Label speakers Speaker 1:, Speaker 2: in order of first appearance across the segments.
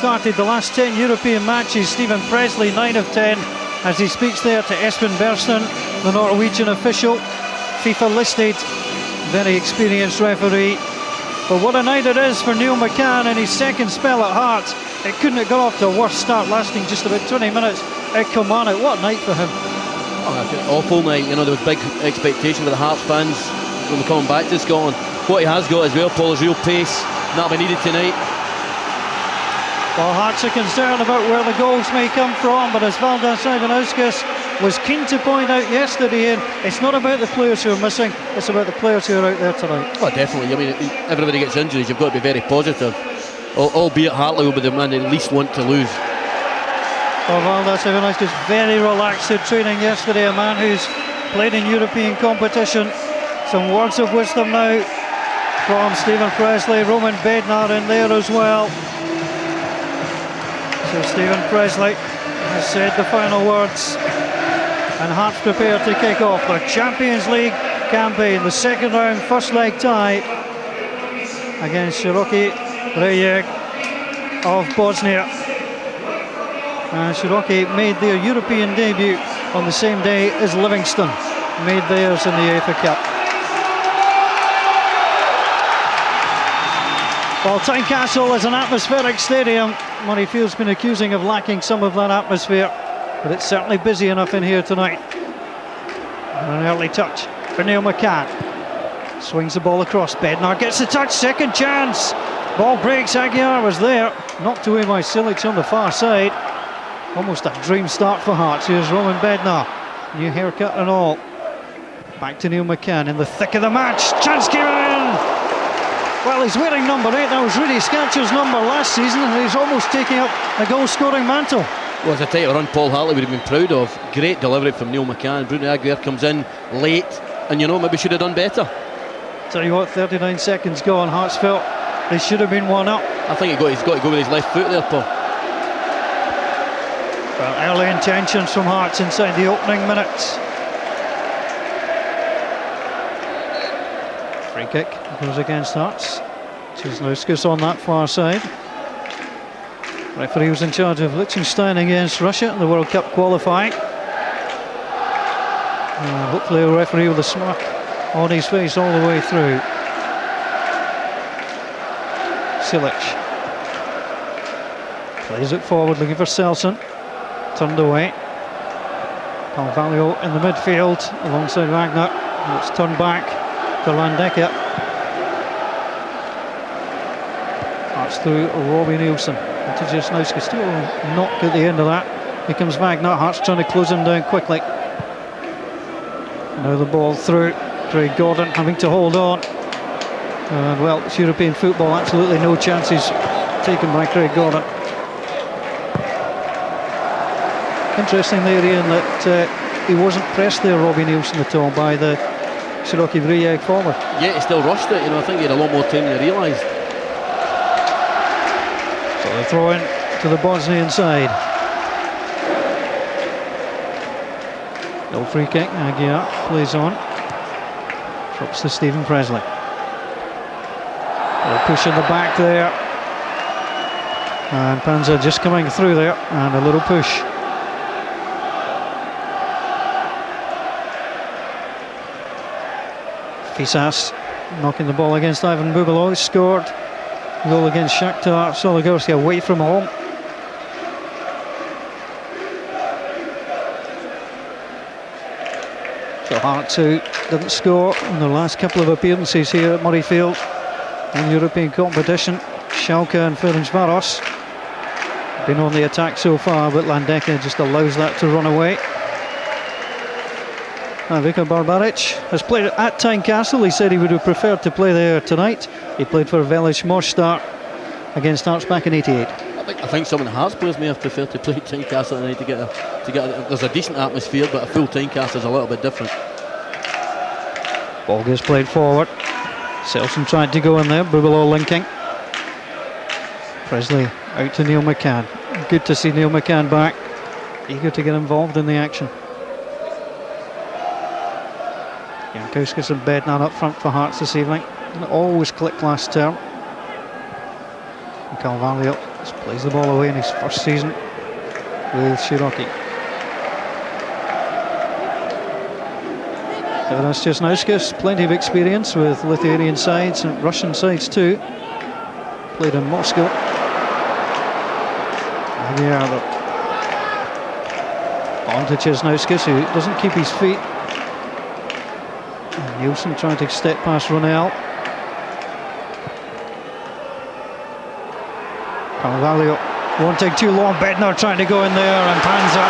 Speaker 1: started the last 10 European matches. Stephen Presley, 9 of 10, as he speaks there to Espen Bergsten, the Norwegian official, FIFA listed, very experienced referee. But what a night it is for Neil McCann in his second spell at Hearts. It couldn't have got off to a worse start, lasting just about 20 minutes at Kilmarnock. What a night for him.
Speaker 2: Oh, awful night. You know, there was big expectation with the Hearts fans when we're coming back to Scotland. What he has got as well, Paul, is real pace. And that'll be needed tonight.
Speaker 1: Well, Hearts are concerned about where the goals may come from, but as Valdas Ivanauskas was keen to point out yesterday, it's not about the players who are missing, it's about the players who are out there tonight.
Speaker 2: Oh, definitely. I mean, everybody gets injuries, you've got to be very positive. Albeit Hartley will be the man they least want to lose.
Speaker 1: Well, Valdas Ivanauskas very relaxed at training yesterday, a man who's played in European competition. Some words of wisdom now from Stephen Presley, Roman Bednar in there as well. So Stephen Presley has said the final words, and Hearts prepared to kick off their Champions League campaign. The second round, first leg tie against Siroki Brijeg of Bosnia. And Siroki made their European debut on the same day as Livingston made theirs in the UEFA Cup. Well, Tynecastle is an atmospheric stadium. Murrayfield's been accusing of lacking some of that atmosphere, but it's certainly busy enough in here tonight. And an early touch for Neil McCann. Swings the ball across. Bednar gets the touch. Second chance. Ball breaks. Aguiar was there. Knocked away by Silic on the far side. Almost a dream start for Hearts. Here's Roman Bednar. New haircut and all. Back to Neil McCann in the thick of the match. Chance came in. Well, he's wearing number 8. That was Rudy Scatcher's number last season, and he's almost taking up a goal-scoring mantle.
Speaker 2: Well, it's a tight run Paul Hartley would have been proud of. Great delivery from Neil McCann. Bruno Aguiar comes in late, and you know, maybe should have done better.
Speaker 1: Tell you what, 39 seconds gone. Hearts felt they should have been 1 up.
Speaker 2: I think he's got to go with his left foot there, Paul.
Speaker 1: Well, early intentions from Hearts inside the opening minutes. Free kick goes against Hearts. Cisnauskas on that far side. Referee was in charge of Liechtenstein against Russia in the World Cup qualifying. Hopefully a referee with a smirk on his face all the way through. Silic plays it forward, looking for Selson. Turned away. Carvalho in the midfield alongside Wagner. And it's turned back to Landeke. That's through Robbie Nielsen. Into Cisnauskas, still a knock at the end of that. Here comes Wagner. Hearts trying to close him down quickly. Now the ball through. Craig Gordon having to hold on. And well, it's European football, absolutely no chances taken by Craig Gordon. Interesting there, Ian, that he wasn't pressed there, Robbie Nielsen, at all by the Siroki Brijeg forward.
Speaker 2: Yeah, he still rushed it. You know, I think he had a lot more time than he realised.
Speaker 1: So they throw in to the Bosnian side. No free kick. Aguiar plays on. Drops to Stephen Presley. They'll push in the back there. And Panzer just coming through there. And a little push. Fisas knocking the ball against Ivan Bubalo. Scored. Goal against Shakhtar Soligorski away from home. So Hearts, who didn't score in their last couple of appearances here at Murrayfield in European competition. Schalke and Ferencváros been on the attack so far, but Landeke just allows that to run away. Vika Barbaric has played at Tynecastle. He said he would have preferred to play there tonight. He played for Velez Mostar against Hearts back in '88.
Speaker 2: I think some of the Hearts players may have preferred to play Tynecastle tonight to get a. There's a decent atmosphere, but a full Tynecastle is a little bit different.
Speaker 1: Ball gets played forward. Selson tried to go in there. Bubalo linking. Presley out to Neil McCann. Good to see Neil McCann back. Eager to get involved in the action. Jankauskas and Bednar up front for Hearts this evening. And it always clicked last term. And Carvalho Just plays the ball away in his first season with Siroki. That's just Nauskas, plenty of experience with Lithuanian sides and Russian sides too. Played in Moscow. And yeah, on to Česnauskas, who doesn't keep his feet. And Nielsen trying to step past Ronell. Carvalho wanting too long. Bednar trying to go in there, and Panza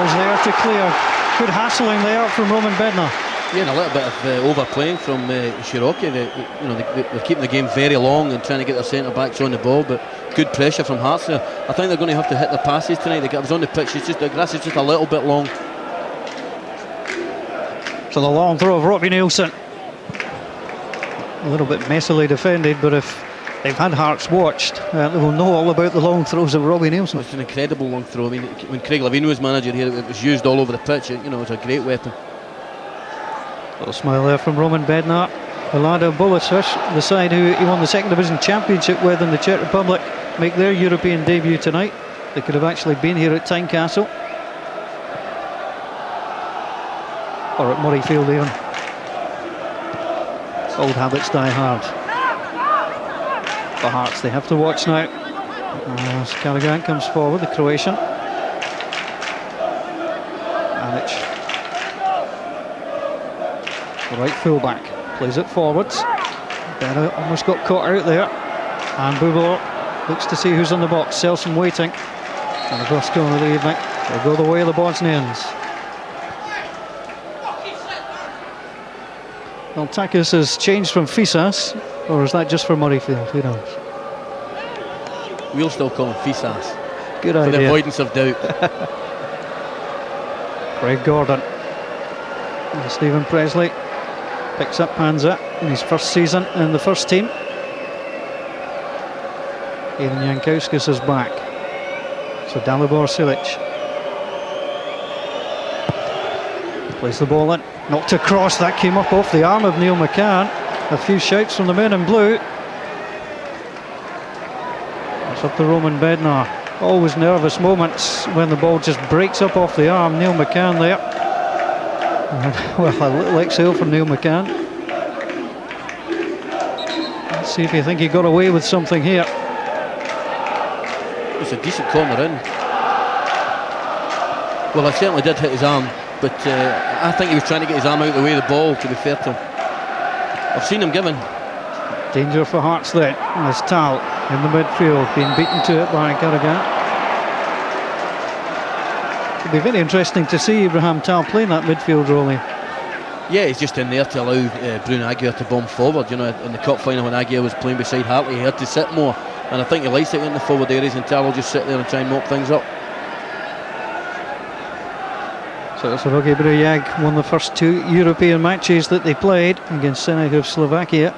Speaker 1: was there to clear. Good hassling there from Roman Bednar.
Speaker 2: Yeah, and a little bit of overplaying from Siroki. They're keeping the game very long and trying to get their centre backs on the ball, but good pressure from Hearts there. I think they're going to have to hit their passes tonight. I was on the pitch. The grass is just a little bit long.
Speaker 1: So the long throw of Robbie Nielsen. A little bit messily defended, but if they've had Hearts watched, they will know all about the long throws of Robbie Nielsen.
Speaker 2: It's an incredible long throw. I mean, when Craig Levein was manager here, it was used all over the pitch. It was a great weapon.
Speaker 1: Little smile there from Roman Bednar. Vlada Bolisic, the side who he won the second division championship with in the Czech Republic, make their European debut tonight. They could have actually been here at Tynecastle or at Murrayfield even. Old habits die hard. For Hearts, they have to watch now as Karagan comes forward, the Croatian. Anic, the right fullback, plays it forwards. Bennett almost got caught out there. And Bubor looks to see who's on the box. Selson waiting. And the first corner of the evening will go the way of the Bosnians. Well, Takis has changed from Fisas, or is that just for Murrayfield? Who knows?
Speaker 2: We'll still call him Fisas.
Speaker 1: Good
Speaker 2: idea. For the
Speaker 1: idea.
Speaker 2: avoidance of doubt.
Speaker 1: Craig Gordon. And Stephen Presley picks up Panza in his first season in the first team. Ivan Jankauskas is back. So Dalibor Silic plays the ball in, knocked across. That came up off the arm of Neil McCann. A few shouts from the men in blue. It's up to Roman Bednar. Always nervous moments when the ball just breaks up off the arm. Neil McCann there. And, well, a little exhale from Neil McCann. Let's see if you think he got away with something here.
Speaker 2: It's a decent corner in. Well, I certainly did hit his arm, but I think he was trying to get his arm out of the way of the ball, to be fair to him. I've seen him given.
Speaker 1: Danger for Hearts then, as Tal in the midfield, being beaten to it by Karagan. It'll be very interesting to see Ibrahim Tal playing that midfield role here.
Speaker 2: Yeah, he's just in there to allow Bruno Aguirre to bomb forward. In the cup final when Aguirre was playing beside Hartley, he had to sit more, and I think he likes it in the forward areas, and Tal will just sit there and try and mop things up.
Speaker 1: So Siroki Brijeg won the first two European matches that they played against Senec of Slovakia.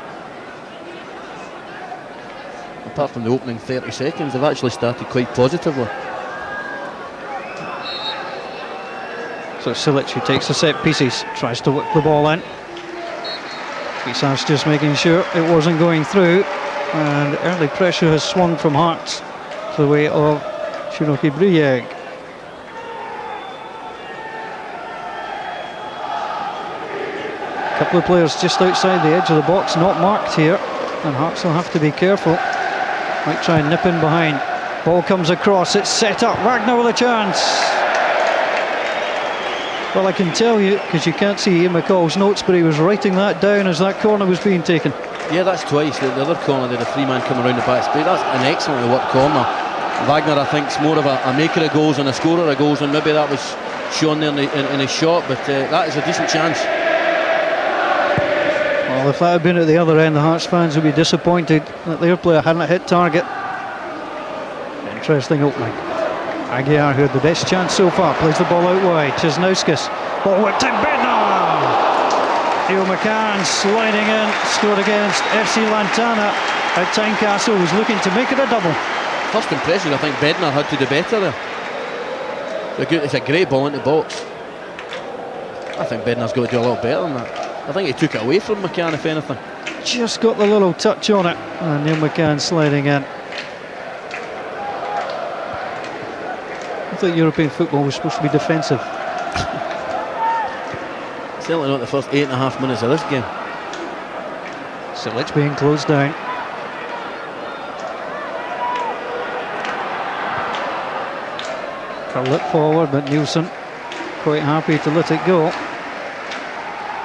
Speaker 2: Apart from the opening 30 seconds, they've actually started quite positively.
Speaker 1: So Silic, who takes the set pieces, tries to whip the ball in. Fisas just making sure it wasn't going through, and early pressure has swung from Hearts to the way of Siroki Brijeg. A couple of players just outside the edge of the box, not marked here, and Hearts will have to be careful. Might try and nip in behind. Ball comes across, it's set up. Wagner with a chance. Well, I can tell you, because you can't see Ian McCall's notes, but he was writing that down as that corner was being taken.
Speaker 2: Yeah, that's twice. The other corner, they had a three-man come around the back space. That's an excellently worked corner. Wagner, I think, is more of a maker of goals and a scorer of goals, and maybe that was shown there in his shot, but that is a decent chance.
Speaker 1: Well, if that had been at the other end, the Hearts fans would be disappointed that their player hadn't hit target. Interesting opening. Aguiar, who had the best chance so far, plays the ball out wide. Česnauskas, ball whipped in. Bednar! Neil McCann sliding in, scored against FC Lantana at Tynecastle, was looking to make it a double.
Speaker 2: First impression, I think Bednar had to do better there. It's a great ball into the box. I think Bednar's got to do a little better than that. I think he took it away from McCann, if anything.
Speaker 1: Just got the little touch on it, and Neil McCann sliding in. I thought European football was supposed to be defensive.
Speaker 2: Certainly not the first 8.5 minutes of this game.
Speaker 1: Silic being closed down. Curl it forward, but Nielsen quite happy to let it go.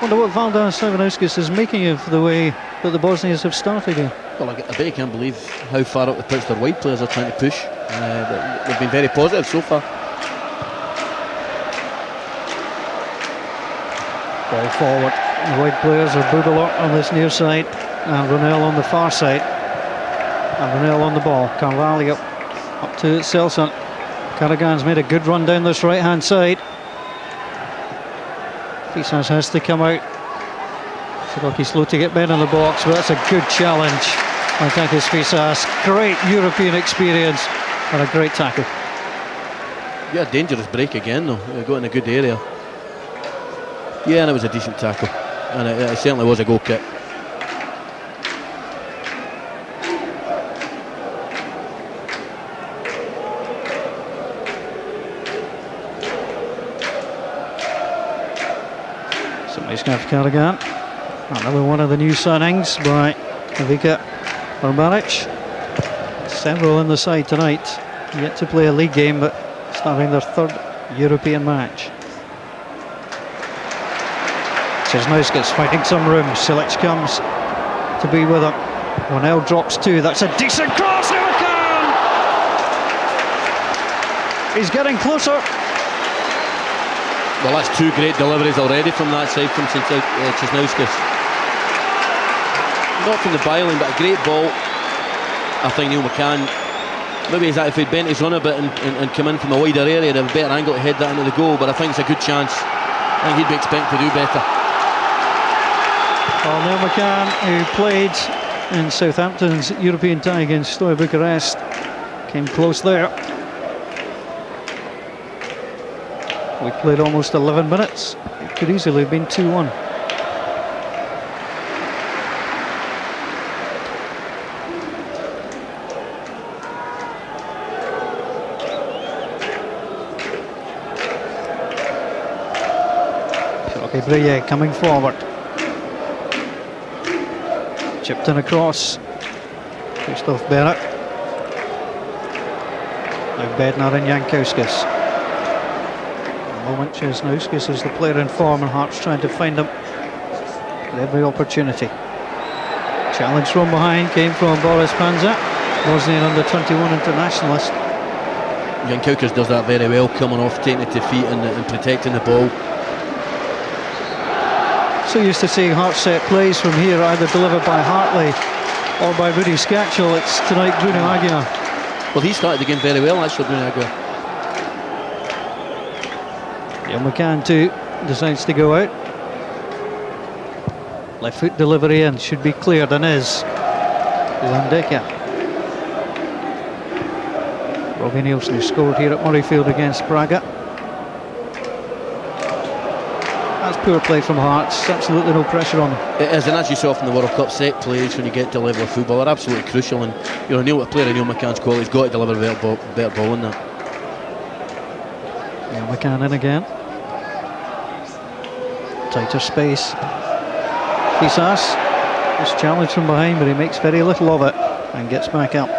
Speaker 1: Wonder what Valdas Ivanauskas is making of the way that the Bosnians have started here.
Speaker 2: Well, I bet you can't believe how far up the pitch their wide players are trying to push. They've been very positive so far.
Speaker 1: Ball forward. The wide players are Budalok on this near side and Ronell on the far side. And Ronell on the ball. Carvalho up to Selson. Karagan's made a good run down this right hand side. Fisas has to come out. Siroki slow to get Ben in the box, but that's a good challenge. I think it's Fisas. Great European experience and a great tackle.
Speaker 2: Yeah, dangerous break again though. Got in a good area. Yeah, and it was a decent tackle, and it certainly was a goal kick.
Speaker 1: Somebody's going to have Karagan. Another one of the new signings by Ivica Urbanic. Several in the side tonight. Yet to play a league game, but starting their third European match. Česnauskas finding some room. Silic comes to be with him. Ronell drops two. That's a decent cross. Siroki! He's getting closer.
Speaker 2: Well, that's two great deliveries already from that side from Česnauskas. Not from the byline, but a great ball. I think Neil McCann, maybe if he'd bent his run a bit and come in from a wider area, he'd have a better angle to head that into the goal, but I think it's a good chance. I think he'd be expected to do better.
Speaker 1: Well, Neil McCann, who played in Southampton's European tie against Steaua Bucharest, came close there. We played almost 11 minutes. It could easily have been 2-1. Okay, Brijeg coming forward. Chipped in across. Christoph Bennett. Now Bednar and Jankauskas. Moment, Česnauskas is the player in form and Hearts trying to find him at every opportunity. Challenge from behind came from Boris Panza, Bosnian under-21 internationalist.
Speaker 2: Jankauskas does that very well, coming off, taking it to feet and protecting the ball.
Speaker 1: So used to seeing Hearts set plays from here, either delivered by Hartley or by Rudy Skachel. It's tonight Bruno Aguiar.
Speaker 2: Well, he started the game very well, actually, Bruno Aguiar.
Speaker 1: Neil McCann too decides to go out. Left foot delivery in, should be cleared and is. Landeka. Robbie Nielsen, who scored here at Murrayfield against Braga. That's poor play from Hearts, absolutely no pressure on them.
Speaker 2: It is, and as you saw from the World Cup, set plays when you get to the level of football are absolutely crucial, and a player of Neil McCann's quality has got to deliver a better ball in that.
Speaker 1: Neil McCann in again. Tighter space. Fisas is challenged from behind, but he makes very little of it and gets back up.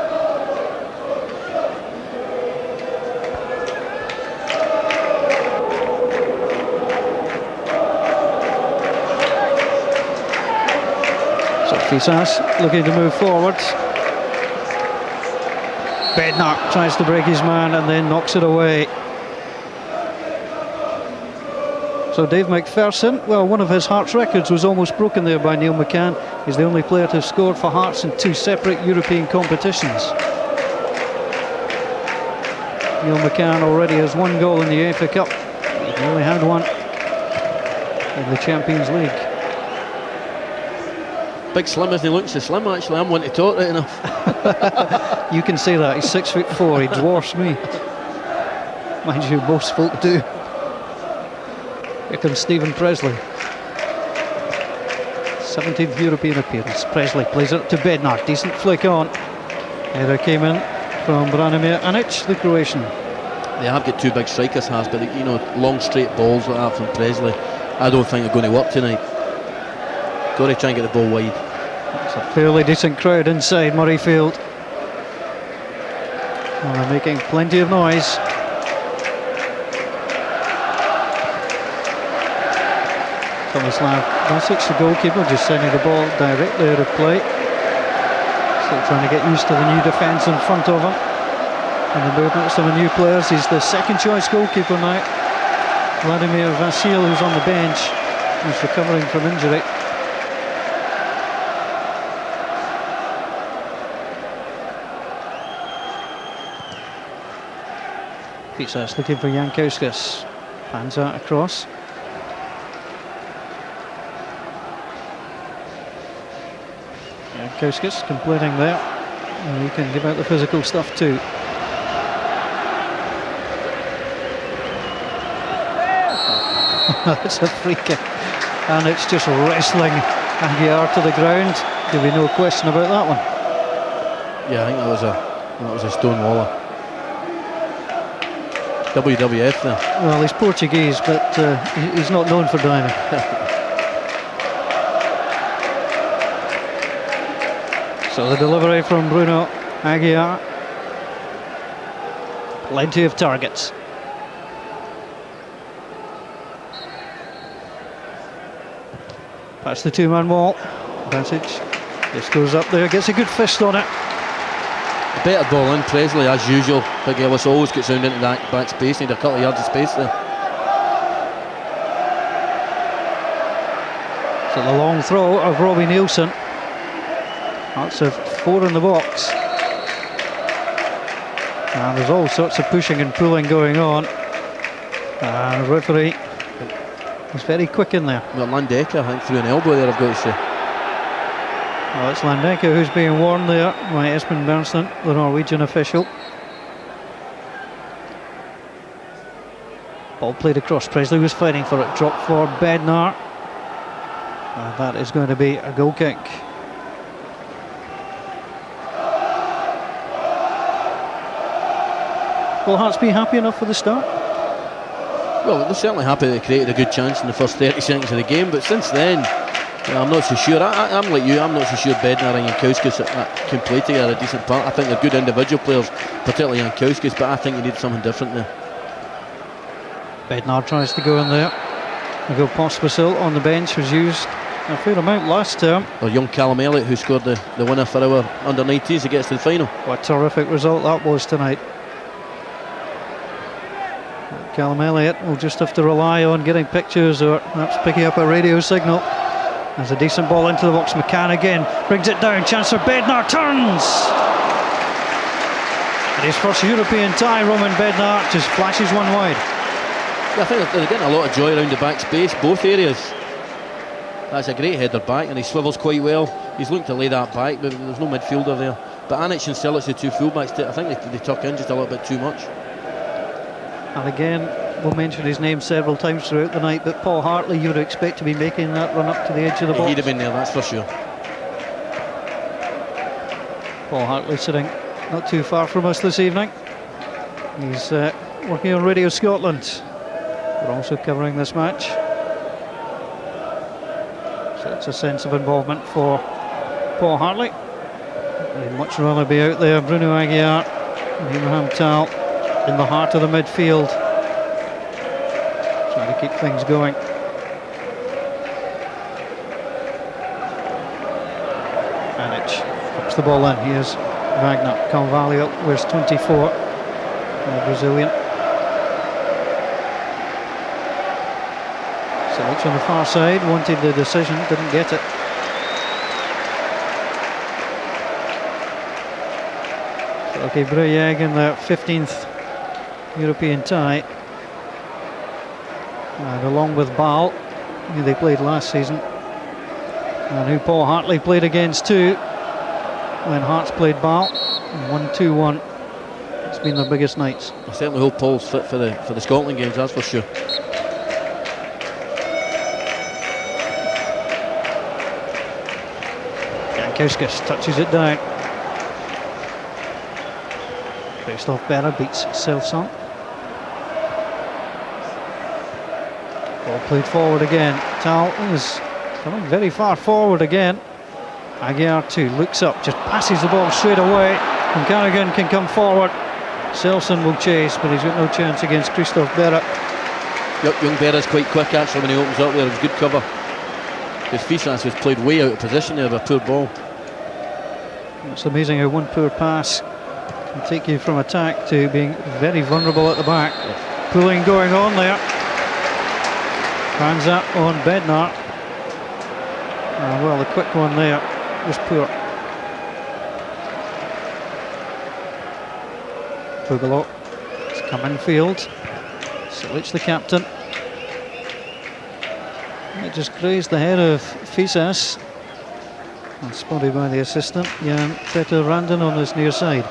Speaker 1: So Fisas looking to move forwards. Bednar tries to break his man and then knocks it away. So Dave McPherson, well, one of his Hearts records was almost broken there by Neil McCann. He's the only player to have scored for Hearts in two separate European competitions. Neil McCann already has one goal in the UEFA Cup. He only had one in the Champions League.
Speaker 2: Big slim as he looks, so slim actually. I'm one to talk right enough.
Speaker 1: You can say that, he's 6'4", he dwarfs me. Mind you, most folk do. Here comes Stephen Presley. 17th European appearance. Presley plays it up to Bednar. Decent flick on. Header came in from Branimir Anic, the Croatian.
Speaker 2: They have got two big strikers, but you know, long straight balls like that from Presley, I don't think they're going to work tonight. Got to try and get the ball wide.
Speaker 1: It's a fairly decent crowd inside Murrayfield. Well, they're making plenty of noise. Tomislav Vasic, the goalkeeper, just sending the ball directly out of play. Still trying to get used to the new defence in front of him. And the movements of the new players. He's the second choice goalkeeper now. Vladimir Vasil, who's on the bench, who's recovering from injury. Pizzas looking for Jankauskas. Hands out across. Jankauskas completing there. And he can give out the physical stuff too. That's a free kick, and it's just wrestling Aguiar to the ground. There'll be no question about that one.
Speaker 2: Yeah, I think that was a stone waller. WWF there.
Speaker 1: Well, he's Portuguese, but he's not known for diving. So the delivery from Bruno Aguiar. Plenty of targets. That's the two-man wall. Vasic just goes up there, gets a good fist on it.
Speaker 2: A better ball in, Presley as usual. Big Ellis always gets round into that back space, need a couple of yards of space there.
Speaker 1: So the long throw of Robbie Nielsen. That's a 4 in the box. And there's all sorts of pushing and pulling going on. And the referee was very quick in there.
Speaker 2: Well, Landeka, I think, threw an elbow there, I've got to say.
Speaker 1: Well, it's Landeka who's being warned there by Espen Bernsten, the Norwegian official. Ball played across. Presley was fighting for it. Drop for Bednar. And that is going to be a goal kick. Will Hearts be happy enough for the start?
Speaker 2: Well, they're certainly happy they created a good chance in the first 30 seconds of the game, but since then, I'm not so sure. I'm like you, I'm not so sure Bednar and Jankauskas can play together a decent part. I think they're good individual players, particularly Jankauskas, but I think they need something different there.
Speaker 1: Bednar tries to go in there. Miguel Pospisil on the bench was used a fair amount last term.
Speaker 2: Or young Callum Elliott, who scored the winner for our under-19s to get us to the final.
Speaker 1: What a terrific result that was tonight. Callum Elliott will just have to rely on getting pictures or perhaps picking up a radio signal. There's a decent ball into the box. McCann again brings it down. Chance for Bednar, turns! And his first European tie, Roman Bednar, just flashes one wide.
Speaker 2: Yeah, I think they're getting a lot of joy around the back space, both areas. That's a great header back, and he swivels quite well. He's looking to lay that back, but there's no midfielder there. But Anic and Silic, the two fullbacks, I think they tuck in just a little bit too much.
Speaker 1: And again, we'll mention his name several times throughout the night, but Paul Hartley, you would expect to be making that run up to the edge of the box.
Speaker 2: He'd have been there, that's for sure.
Speaker 1: Paul Hartley sitting not too far from us this evening. He's working on Radio Scotland. We're also covering this match. So it's a sense of involvement for Paul Hartley. He'd much rather be out there. Bruno Aguiar and Ibrahim Tal in the heart of the midfield, trying to keep things going. Anic puts the ball in. Here's Wagner. Carvalho wears 24, the Brazilian. Silic on the far side, wanted the decision, didn't get it. Okay, Brijeg in their 15th European tie, and along with Bal, who they played last season, and who Paul Hartley played against too when Hearts played Bal, and won 2-1. It's been their biggest nights.
Speaker 2: I certainly hope Paul's fit for the Scotland games, that's for sure.
Speaker 1: Jankauskas touches it down. Christoph Berra beats Silson. Ball played forward again. Tal is coming very far forward again. Aguiar too, looks up, just passes the ball straight away, and Carrigan can come forward. Selson will chase, but he's got no chance against Christophe Berra.
Speaker 2: Yep, young Berra's quite quick actually when he opens up there. It was good cover. Because Fisas was played way out of position there with a poor ball.
Speaker 1: It's amazing how one poor pass can take you from attack to being very vulnerable at the back. Yeah. Pulling going on there. Hands up on Bednar. Well, the quick one there was poor. Pugalot has come in field. Silic, the captain. It just grazed the head of Fisas. And spotted by the assistant, Jan Peter Randon, on his near side.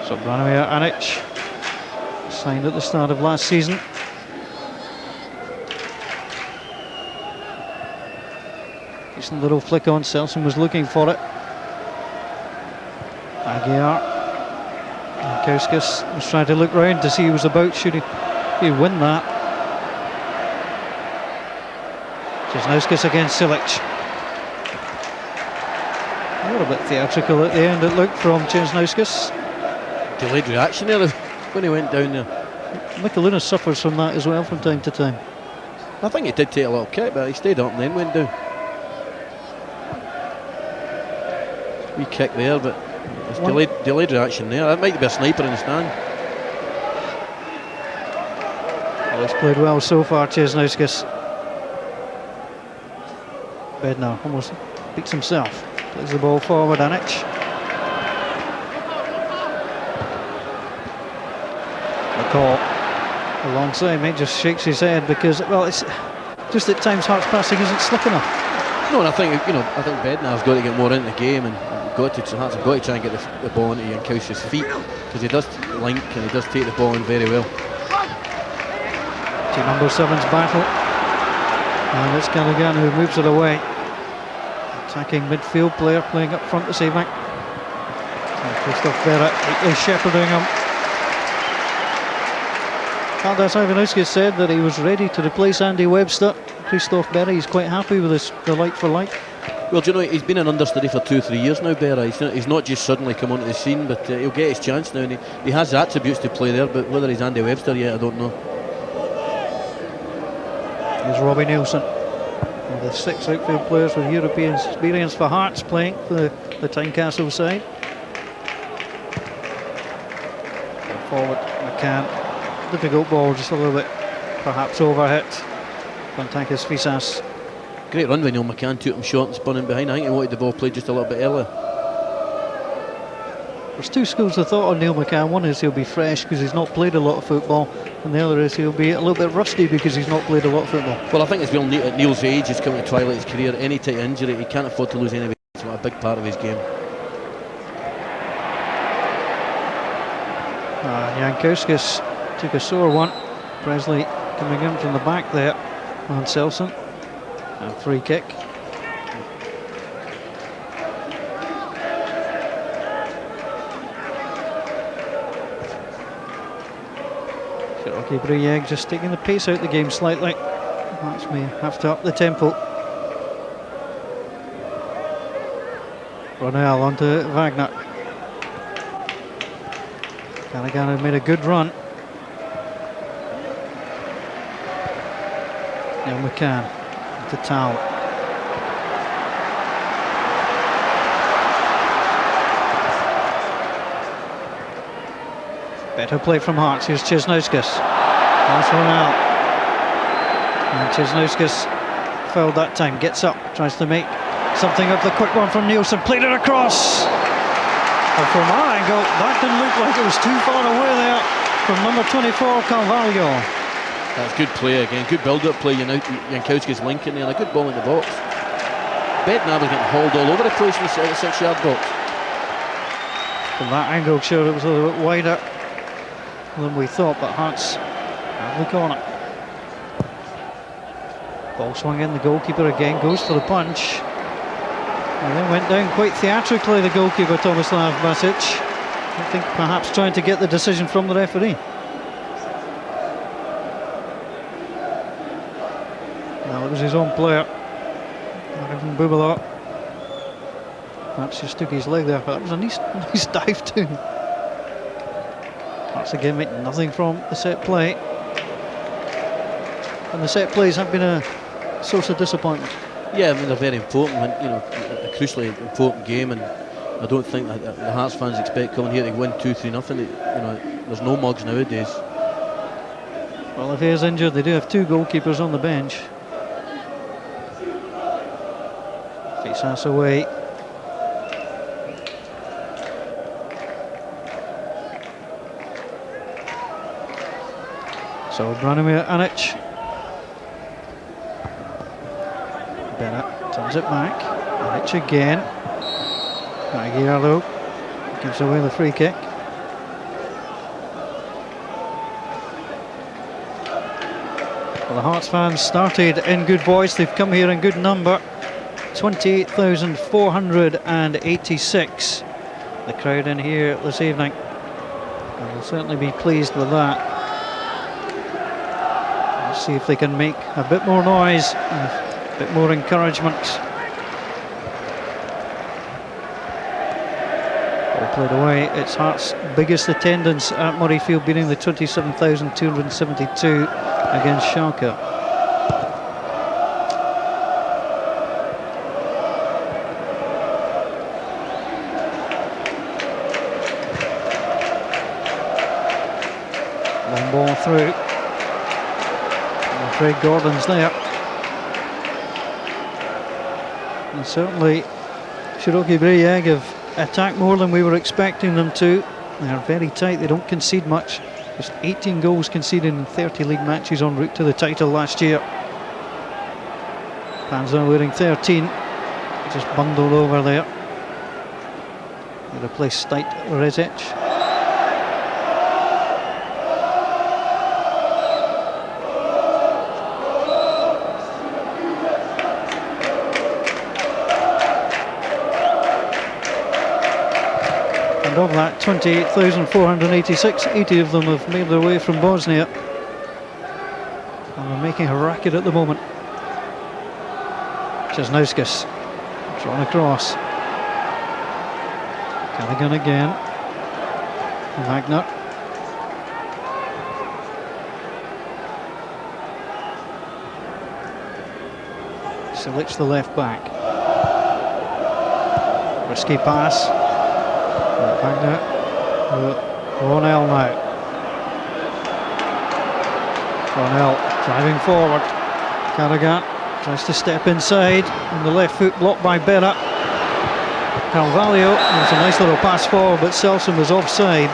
Speaker 1: So Branimir Anic, signed at the start of last season. Decent little flick on, Selson was looking for it. Aguiar. Kauskas was trying to look round to see who was about. Should he win that? Jesnauskas against Silic. A little bit theatrical at the end, it looked, from Jesnauskas.
Speaker 2: Delayed reaction there when he went down there.
Speaker 1: Michelina suffers from that as well from time to time.
Speaker 2: I think he did take a little kick, but he stayed up and then went down. Wee kick there, but it's delayed reaction there. That might be a sniper in the stand.
Speaker 1: Well, he's played well so far, Jesnauskas. Bednar almost beats himself. Plays the ball forward, Anic. The call alongside, mate, just shakes his head because, well, it's just at times Hearts passing isn't slick enough.
Speaker 2: No, and I think Bednar's got to get more into the game, and Hearts have got to try and get the ball into Jankowski's feet, because he does link and he does take the ball in very well.
Speaker 1: To number 7's battle, and it's Callaghan who moves it away. Attacking midfield player playing up front this evening. Christophe Berra is shepherding him. Aldas Ivanauskas said that he was ready to replace Andy Webster. Christophe Berra, he's quite happy with the like for like.
Speaker 2: Well, do you know, he's been an understudy for 2-3 years now, Berra. He's not just suddenly come onto the scene, but he'll get his chance now, and he has attributes to play there, but whether he's Andy Webster yet, I don't know.
Speaker 1: Here's Robbie Nielsen, one of the 6 outfield players with European experience for Hearts, playing for the Tynecastle side. Forward, McCann. Difficult ball, just a little bit perhaps overhit. Pantakis Fisas.
Speaker 2: Great run when Neil McCann took him short and spun in behind. I think he wanted the ball played just a little bit earlier.
Speaker 1: There's 2 schools of thought on Neil McCann. One is he'll be fresh because he's not played a lot of football, and the other is he'll be a little bit rusty because he's not played a lot of football.
Speaker 2: Well, I think as well, at Neil's age, he's coming to twilight his career. Any type of injury, he can't afford to lose any. It's a big part of his game.
Speaker 1: Jankowskis took a sore one. Presley coming in from the back there on Selson. And free kick. Siroki Brijeg just taking the pace out the game slightly. Hearts may have to up the tempo. Ronell onto Wagner. Callaghan made a good run. Neil McCann to Tal. Better play from Hearts. Here's Jesnauskas. That's Ronell. And Jesnauskas fouled that time. Gets up, tries to make something of the quick one from Nielsen. Played it across. And from our angle, that didn't look like it was too far away there from number 24, Carvalho.
Speaker 2: That's good play again, good build-up play. Jankowski's linking there, and a good ball in the box. Bednar was getting hauled all over the place in the 6-yard box.
Speaker 1: From that angle, sure, it was a little bit wider than we thought, but Hearts have the corner. Ball swung in, the goalkeeper again goes for the punch. Well, they went down quite theatrically, the goalkeeper Tomislav Basic. I think perhaps trying to get the decision from the referee. Well, it was his own player, Ivan Bubala. Perhaps just took his leg there, but that was a nice dive too. That's again making nothing from the set play. And the set plays have been a source of disappointment.
Speaker 2: Yeah, I mean, they're very important, you know, a crucially important game, and I don't think that the Hearts fans expect coming here to win 2-3 nothing. You know, there's no mugs nowadays.
Speaker 1: Well, if he is injured, they do have two goalkeepers on the bench. Face us away. So Branimir Anic. Bennett turns it back. Anic again. Aguiardo gives away the free kick. Well, the Hearts fans started in good voice. They've come here in good number. 28,486. The crowd in here this evening. And we'll certainly be pleased with that. Let's see if they can make a bit more noise and a bit more encouragement. Ball played away. It's Hearts' biggest attendance at Murrayfield, beating the 27,272 against Schalke. Long ball through. Craig Gordon's there. And certainly Siroki Brijeg have attacked more than we were expecting them to. They're very tight, they don't concede much. Just 18 goals conceded in 30 league matches en route to the title last year. Panzer wearing 13, just bundled over there. They replace Steit Rezic. And of that 28,486, 80 of them have made their way from Bosnia. And they're making a racket at the moment. Česnauskas drawn across. Callaghan again. Wagner. Silic, the left back. Risky pass. Wagner. Ronell now. Ronell driving forward. Callaghan tries to step inside, and the left foot blocked by Berra. Carvalho, it was a nice little pass forward, but Selson was offside.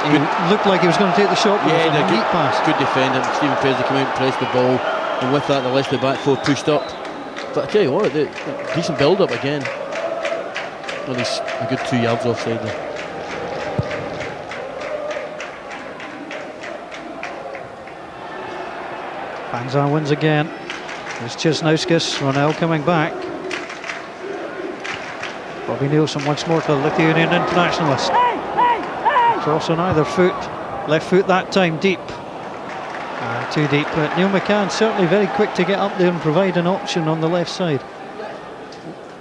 Speaker 1: He looked like he was going to take the shot, but it was a neat pass. Good
Speaker 2: defender. Stephen Presley came out and pressed the ball, and with that the Leicester back four pushed up. But I tell you what, decent build up again. Well, he's a good 2 yards offside there.
Speaker 1: Panzer wins again. There's Česnauskas, Ronell coming back. Bobby Nielsen once more to the Lithuanian internationalist. Cross on either foot. Left foot that time deep. Too deep, but Neil McCann certainly very quick to get up there and provide an option on the left side.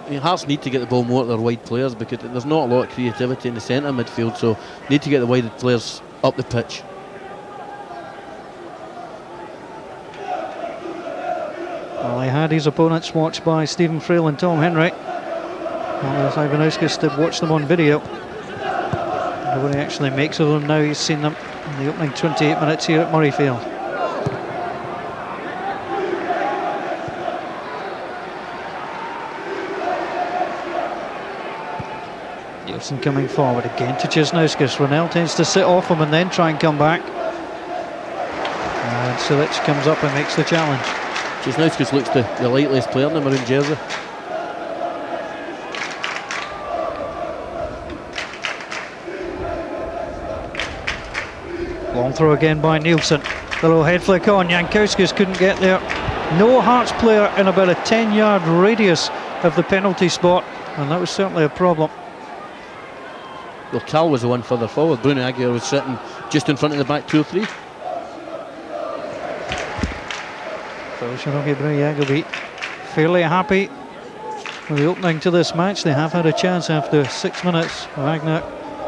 Speaker 2: I mean, Hearts need to get the ball more to their wide players because there's not a lot of creativity in the centre midfield, so need to get the wide players up the pitch.
Speaker 1: Well, he had his opponents watched by Stephen Frail and Tom Henry. Well, Ivanauskas did watch them on video. Nobody actually makes of them now. He's seen them in the opening 28 minutes here at Murrayfield. Nielsen coming forward again to Česnauskas. Ronell tends to sit off him and then try and come back. And Silic comes up and makes the challenge.
Speaker 2: Česnauskas looks the lightliest player in the maroon jersey.
Speaker 1: Long throw again by Nielsen. The little head flick on. Jankauskas couldn't get there. No Hearts player in about a 10-yard radius of the penalty spot, and that was certainly a problem.
Speaker 2: Well, Cal was the one further forward. Bruno Aguirre was sitting just in front of the back 2 or 3.
Speaker 1: So Siroki Brijeg will be fairly happy with the opening to this match. They have had a chance after 6 minutes. Wagner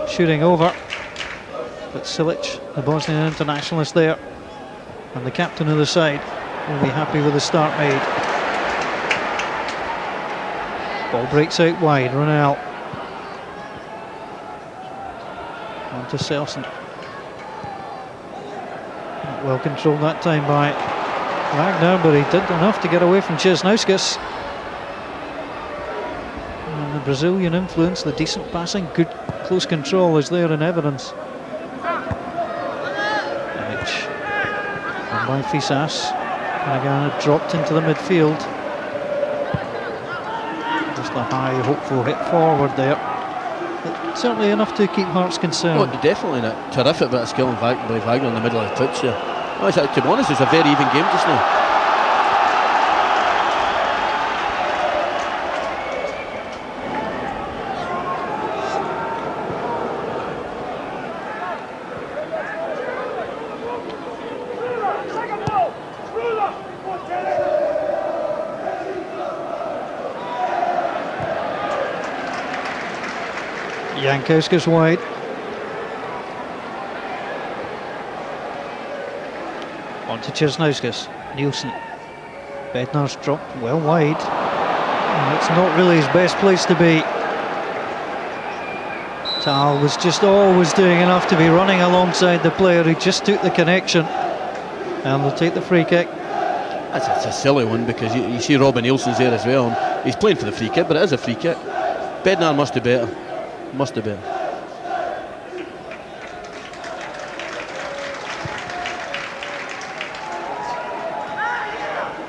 Speaker 1: shooting over, but Silic, the Bosnian internationalist there, and the captain of the side, will be happy with the start made. Ball breaks out wide. Ronell on to Selson. Not well controlled that time by Wagner, but he did enough to get away from Česnauskas. And the Brazilian influence, the decent passing, good close control is there in evidence. And by Fisas. Again, it dropped into the midfield. Just a high, hopeful hit forward there. But certainly enough to keep Hearts concerned.
Speaker 2: Oh, definitely a terrific bit of skill by Wagner in the middle of the pitch there. Oh, to be honest, it's a very even game just now.
Speaker 1: Jankauskas wide. On to Česnauskas. Nielsen. Bednar's dropped well wide. And it's not really his best place to be. Tal was just always doing enough to be running alongside the player who just took the connection. And they'll take the free kick.
Speaker 2: That's a silly one, because you see Robin Nielsen's there as well. He's playing for the free kick, but it is a free kick. Bednar must do better. Must have been.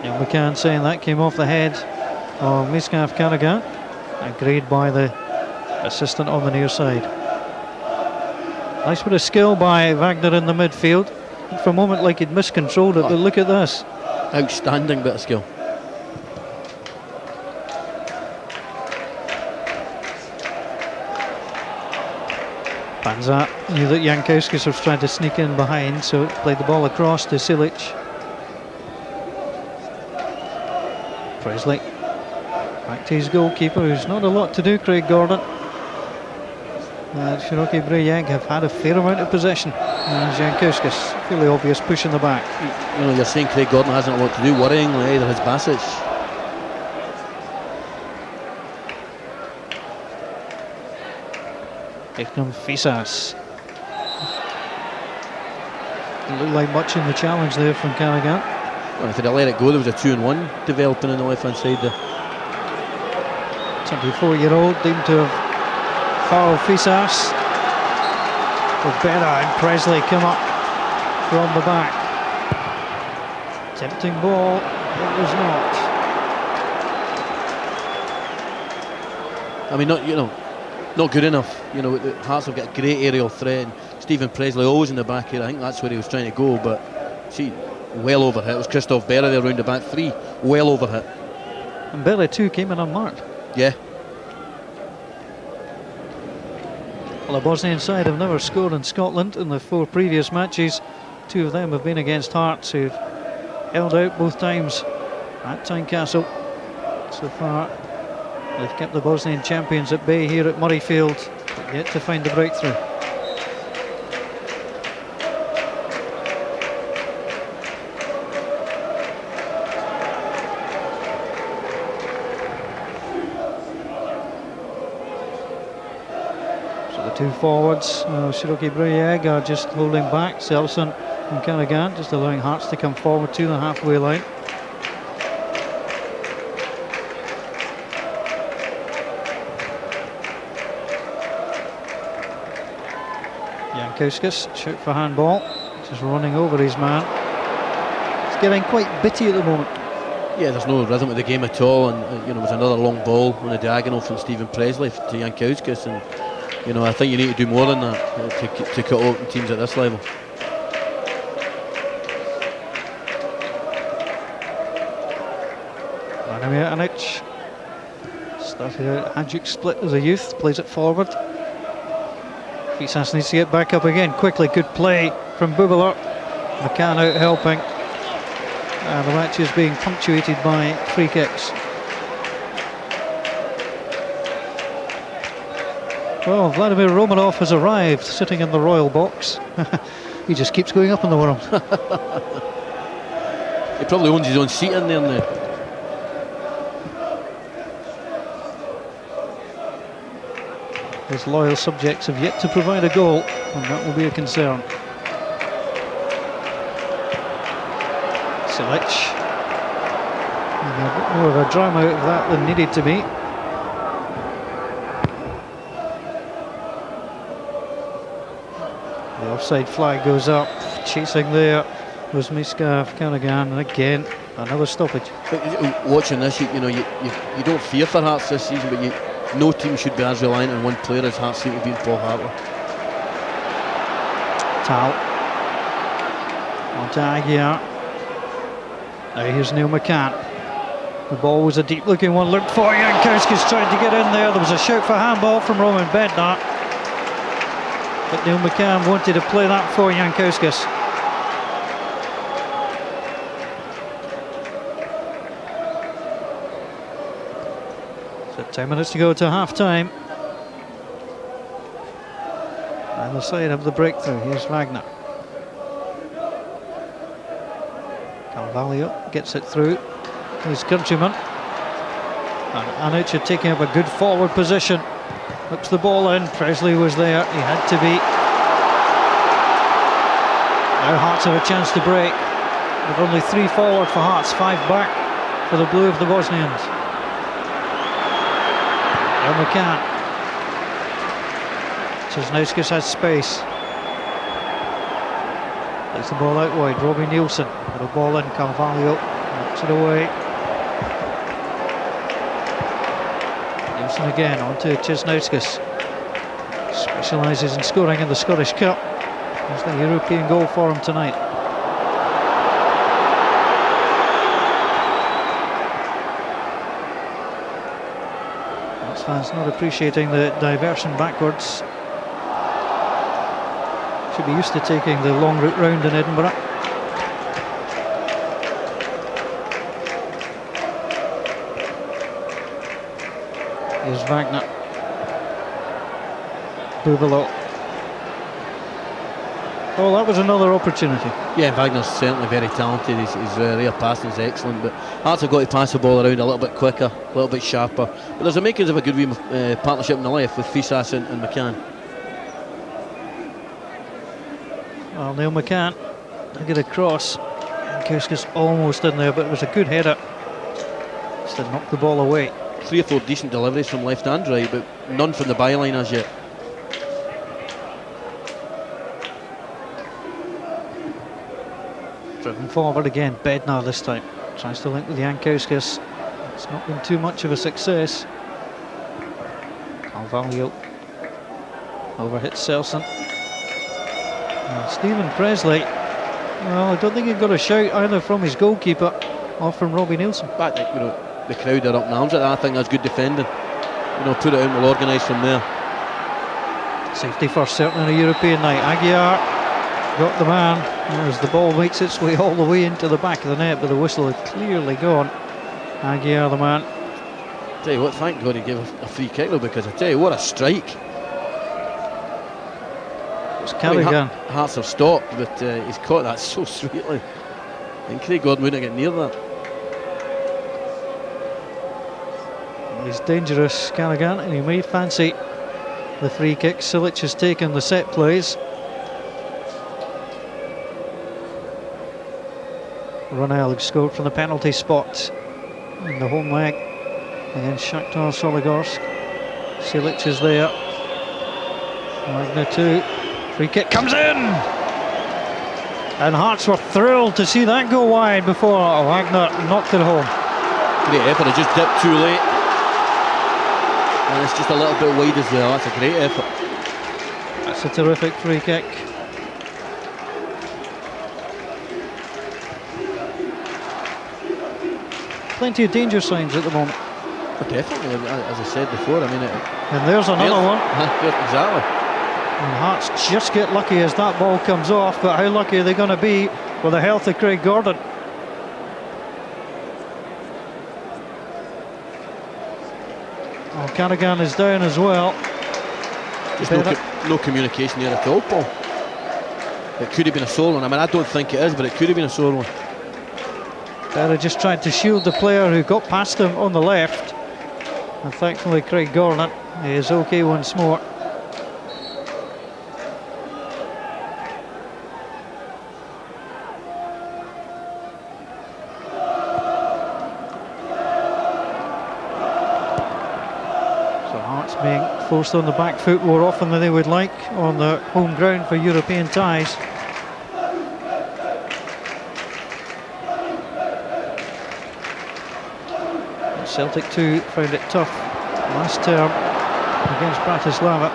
Speaker 1: Neil McCann saying that came off the head of Miskav Karagan. Agreed by the assistant on the near side. Nice bit of skill by Wagner in the midfield. For a moment like he'd miscontrolled it, but look at this.
Speaker 2: Outstanding bit of skill.
Speaker 1: Panza knew that Jankauskas was trying to sneak in behind, so played the ball across to Silic. Presley back to his goalkeeper, who's not a lot to do, Craig Gordon. Siroki Brijeg have had a fair amount of possession. And Jankauskas, fairly obvious push in the back.
Speaker 2: You know, you're saying Craig Gordon hasn't a lot to do, worryingly either has Basic.
Speaker 1: Ekram Fisas. Didn't look like much in the challenge there from Karagan.
Speaker 2: Well, if they'd have let it go, there was a 2-on-1 developing on the left hand side there.
Speaker 1: 24-year-old deemed to have fouled Fisas. Berbera and Presley come up from the back. Tempting ball, it was not.
Speaker 2: I mean, not good enough. You know, Hearts have got a great aerial threat. And Stephen Presley always in the back here. I think that's where he was trying to go, but see, well overhit. It was Christoph Berra there around the back three, well overhit.
Speaker 1: And Berra too came in unmarked.
Speaker 2: Yeah.
Speaker 1: Well, the Bosnian side have never scored in Scotland in the 4 previous matches. 2 of them have been against Hearts, who've held out both times at Tynecastle. So far, they've kept the Bosnian champions at bay here at Murrayfield, but yet to find the breakthrough. So the 2 forwards, Siroki Brijeg are just holding back. Selson and Karagan just allowing Hearts to come forward to the halfway line. Jankauskas, shoot for handball, just running over his man. It's getting quite bitty at the moment.
Speaker 2: Yeah, there's no rhythm of the game at all, and you know, it was another long ball on a diagonal from Stephen Presley to Jankauskas, and you know, I think you need to do more than that to cut open teams at this level.
Speaker 1: Vladimir Anic Started out Hajduk split as a youth, plays it forward. Fisas needs to get back up again quickly. Good play from Bubala. McCann out helping. And the match is being punctuated by free kicks. Well, Vladimir Romanov has arrived, sitting in the royal box. He just keeps going up in the world.
Speaker 2: He probably owns his own seat in there now.
Speaker 1: His loyal subjects have yet to provide a goal, and that will be a concern. Silic. And a bit more of a drama out of that than needed to be. The offside flag goes up. Chasing there was Miskav, Callaghan, and again another stoppage.
Speaker 2: But watching this, you know, you don't fear for Hearts this season, but no team should be as reliant on one player as Hearts seem to be in Paul Hartley.
Speaker 1: Tal. On to Aguiar. Now here's Neil McCann. The ball was a deep looking one, looked for Jankowski's trying to get in there. There was a shout for handball from Roman Bednar, but Neil McCann wanted to play that for Jankowskis. So 10 minutes to go to half time. And the side of the breakthrough. Here's Wagner. Carvalho gets it through his countryman. And Anuch taking up a good forward position. Whips the ball in. Presley was there. He had to be. Now Hearts have a chance to break. With only 3 forward for Hearts, 5 back for the blue of the Bosnians. Now McCann. Cisnauskis has space. Takes the ball out wide. Robbie Nielsen. Little ball in. Carvalho knocks it away. Nielsen again onto Cisnauskis. Specialises in scoring in the Scottish Cup. It's the European goal for him tonight. Hearts fans not appreciating the diversion backwards. Should be used to taking the long route round in Edinburgh. Here's Wagner. Bubalo. Oh, that was another opportunity.
Speaker 2: Yeah, Wagner's certainly very talented. His rear passing is excellent, but Hearts have got to pass the ball around a little bit quicker, a little bit sharper. But there's a makings of a good partnership in the left with Fisas and McCann.
Speaker 1: Well, Neil McCann to get across. Jankowski's almost in there, but it was a good header. Just to knock the ball away.
Speaker 2: 3 or 4 decent deliveries from left and right, but none from the byline as yet.
Speaker 1: Driven forward again, Bednar this time. Tries to link with Jankowskis. It's not been too much of a success. Carvalho overhits Selson. Stephen Presley, well, I don't think he got a shout either from his goalkeeper or from Robbie Nielsen.
Speaker 2: But you know, the crowd are up in arms at that. I think that's good defending. You know, put it out and we'll organise from there.
Speaker 1: Safety first, certainly on a European night. Aguiar got the man as the ball makes its way all the way into the back of the net, but the whistle had clearly gone. Aguiar the man.
Speaker 2: Tell you what, thank God he gave a free kick though, because I tell you what a strike.
Speaker 1: Callaghan.
Speaker 2: Hearts have stopped, but he's caught that so sweetly. And Craig Gordon wouldn't get near that.
Speaker 1: Well, he's dangerous, Callaghan, and he may fancy the free kick. Silic has taken the set plays. Ronald scored from the penalty spot in the home leg against Shakhtar Soligorsk. Silic is there. Wagner too. Free kick comes in, and Hearts were thrilled to see that go wide before Wagner knocked it home.
Speaker 2: Great effort, it just dipped too late, and it's just a little bit wide as well. That's a great effort.
Speaker 1: That's a terrific free kick. Plenty of danger signs at the moment.
Speaker 2: Well, definitely, as I said before, I mean...
Speaker 1: And there's another one.
Speaker 2: Exactly.
Speaker 1: And Hearts just get lucky as that ball comes off, but how lucky are they going to be with the health of Craig Gordon? Oh, Carrigan is down as well.
Speaker 2: There's no communication there at all, Paul. It could have been a sore one. I mean, I don't think it is, but it could have been a sore one.
Speaker 1: Berra just tried to shield the player who got past him on the left. And thankfully Craig Gordon is okay once more. Being forced on the back foot more often than they would like on the home ground for European ties. Celtic too found it tough last term against Bratislava.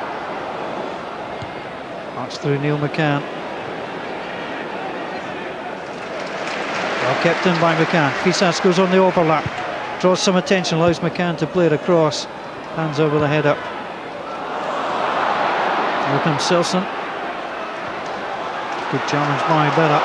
Speaker 1: That's through Neil McCann. Well kept in by McCann. Fisas goes on the overlap, draws some attention, allows McCann to play it across. Hands over the head up. Here comes Silson. Good challenge by Berra.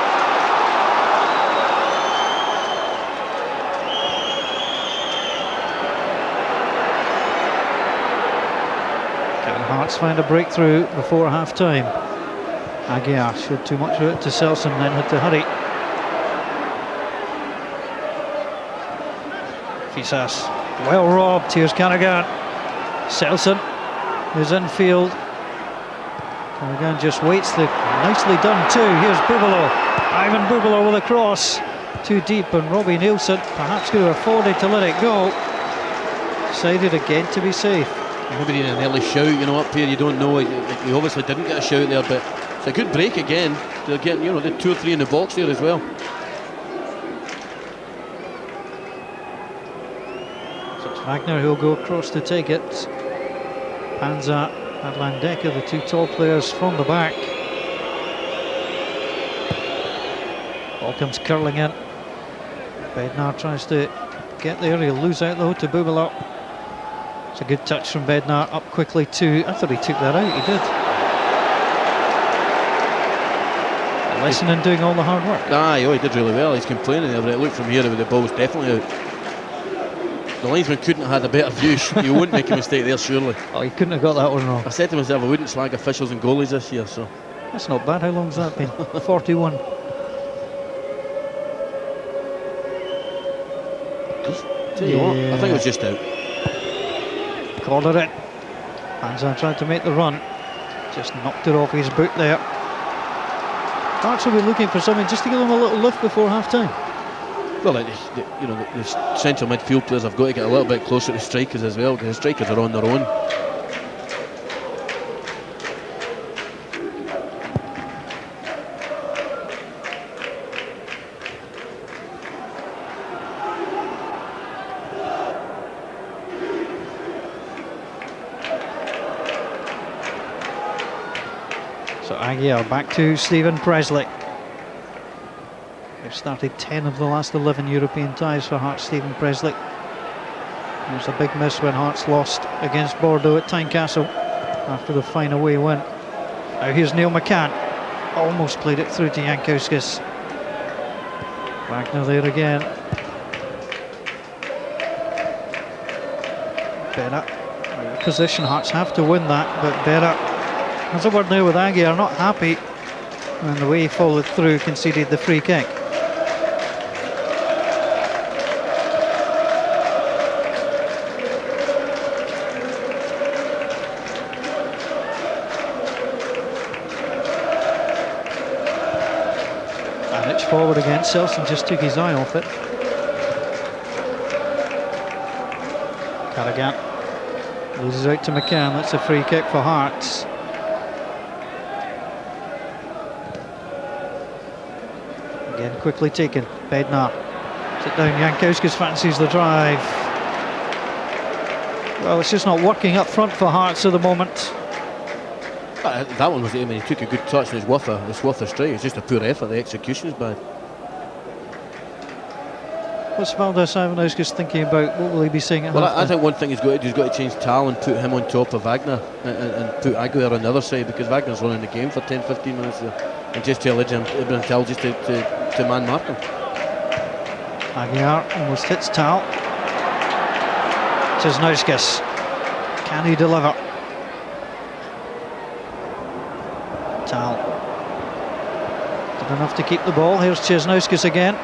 Speaker 1: Can Hearts find a breakthrough before half time? Aguiar showed too much of it to Silson, then had to hurry. Fisas, well robbed. Here's Carrigan. Selson is in field. Carrigan just waits. Nicely done too. Here's Bubalo. Ivan Bubalo with a cross. Too deep, and Robbie Nielsen perhaps could have afforded to let it go. Decided again to be safe.
Speaker 2: Maybe in an early shout, you know, up here you don't know. He obviously didn't get a shout there, but it's a good break again. They're getting, you know, the 2 or 3 in the box there as well.
Speaker 1: Wagner who'll go across to take it. Panza and Landeka, the two tall players from the back. Ball comes curling in. Bednar tries to get there. He'll lose out though to Bubalo. It's a good touch from Bednar, up quickly too. I thought he took that out. He did. A lesson in doing all the hard work.
Speaker 2: Aye, oh, he did really well. He's complaining there, but it looked from here that the ball was definitely out. The linesman couldn't have had a better view. You wouldn't make a mistake there, surely.
Speaker 1: Oh, he couldn't have got that one wrong.
Speaker 2: I said to myself I wouldn't slag officials and goalies this year, so...
Speaker 1: That's not bad. How long's that been? 41.
Speaker 2: Tell you what, I think it was just out.
Speaker 1: Cornered it. Panza tried to make the run. Just knocked it off his boot there. Hearts will be looking for something just to give them a little lift before half time.
Speaker 2: Well, you know, the central midfield players have got to get a little bit closer to strikers as well, because the strikers are on their own.
Speaker 1: So Aguiar back to Stephen Presley. They've started 10 of the last 11 European ties for Hearts. Stephen Presley. It was a big miss when Hearts lost against Bordeaux at Tynecastle after the fine away win. Now here's Neil McCann. Almost played it through to Jankauskas. Wagner there again. Berra. Position, Hearts have to win that, but Berra has a word now with Aguiar, not happy. And the way he followed through, conceded the free kick. Forward again, Selson just took his eye off it. Carrigan loses out to McCann. That's a free kick for Hearts. Again quickly taken. Bednar. Sit down. Jankauskas fancies the drive. Well, it's just not working up front for Hearts at the moment.
Speaker 2: That one was, I mean, he took a good touch and it's worth a strike. It's just a poor effort. The execution is bad.
Speaker 1: What's Valdez Ivanauskas thinking about? What will he be saying at
Speaker 2: Well,
Speaker 1: half-time?
Speaker 2: I think one thing he's got to change Tal and put him on top of Wagner and put Aguilar on the other side, because Wagner's running the game for 10-15 minutes there, and just tell Ibrahim Tal just to man mark him.
Speaker 1: Aguilar almost hits Tal. Cisnauskas, can he deliver? Tal did enough to keep the ball. Here's Cisnauskas again.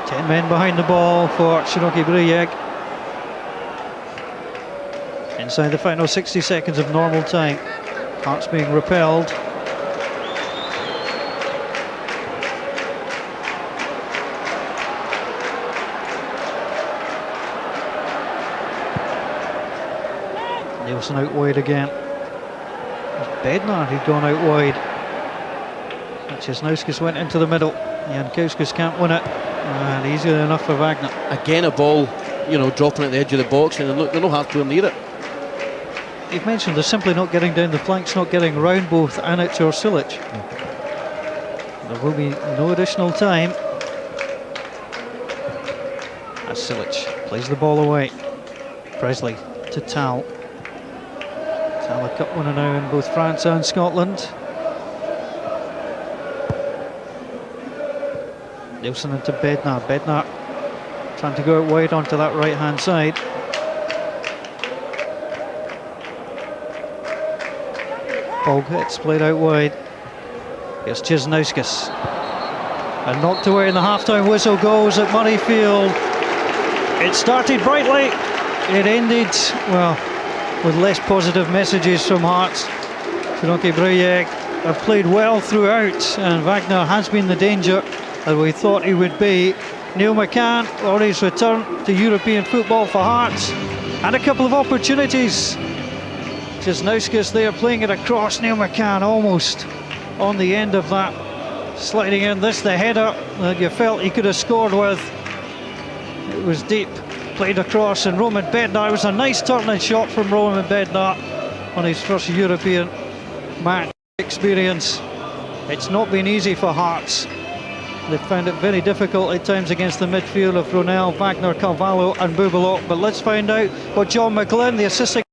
Speaker 1: 10 men behind the ball for Siroki Brijeg. Inside the final 60 seconds of normal time. Hearts being repelled. Nielsen out wide again. Bednar who'd gone out wide. Cisnauskas went into the middle. Jankauskas can't win it. And easily enough for Wagner.
Speaker 2: Again, a ball, dropping at the edge of the box, and they're no half player near it.
Speaker 1: You've mentioned they're simply not getting down the flanks, not getting round both Anic or Silic. There will be no additional time. As Silic plays the ball away. Presley to Tal. Tal, a cup winner now in both France and Scotland. Nielsen into Bednar. Bednar trying to go out wide onto that right hand side. Bog hits, played out wide. Here's Cisnauskas. And knocked away, and the half-time whistle goes at Murrayfield. It started brightly, it ended, well, with less positive messages from Hearts. Siroki Brijeg have played well throughout, and Wagner has been the danger that we thought he would be. Neil McCann on his return to European football for Hearts, and a couple of opportunities. Cisnauskas there playing it across. Neil McCann almost on the end of that, sliding in. This the header that you felt he could have scored with. It was deep, played across, and Roman Bednar. It was a nice turning shot from Roman Bednar on his first European match experience. It's not been easy for Hearts. They've found it very difficult at times against the midfield of Ronell, Wagner, Carvalho and Bubelot. But let's find out what John McGlynn, the assistant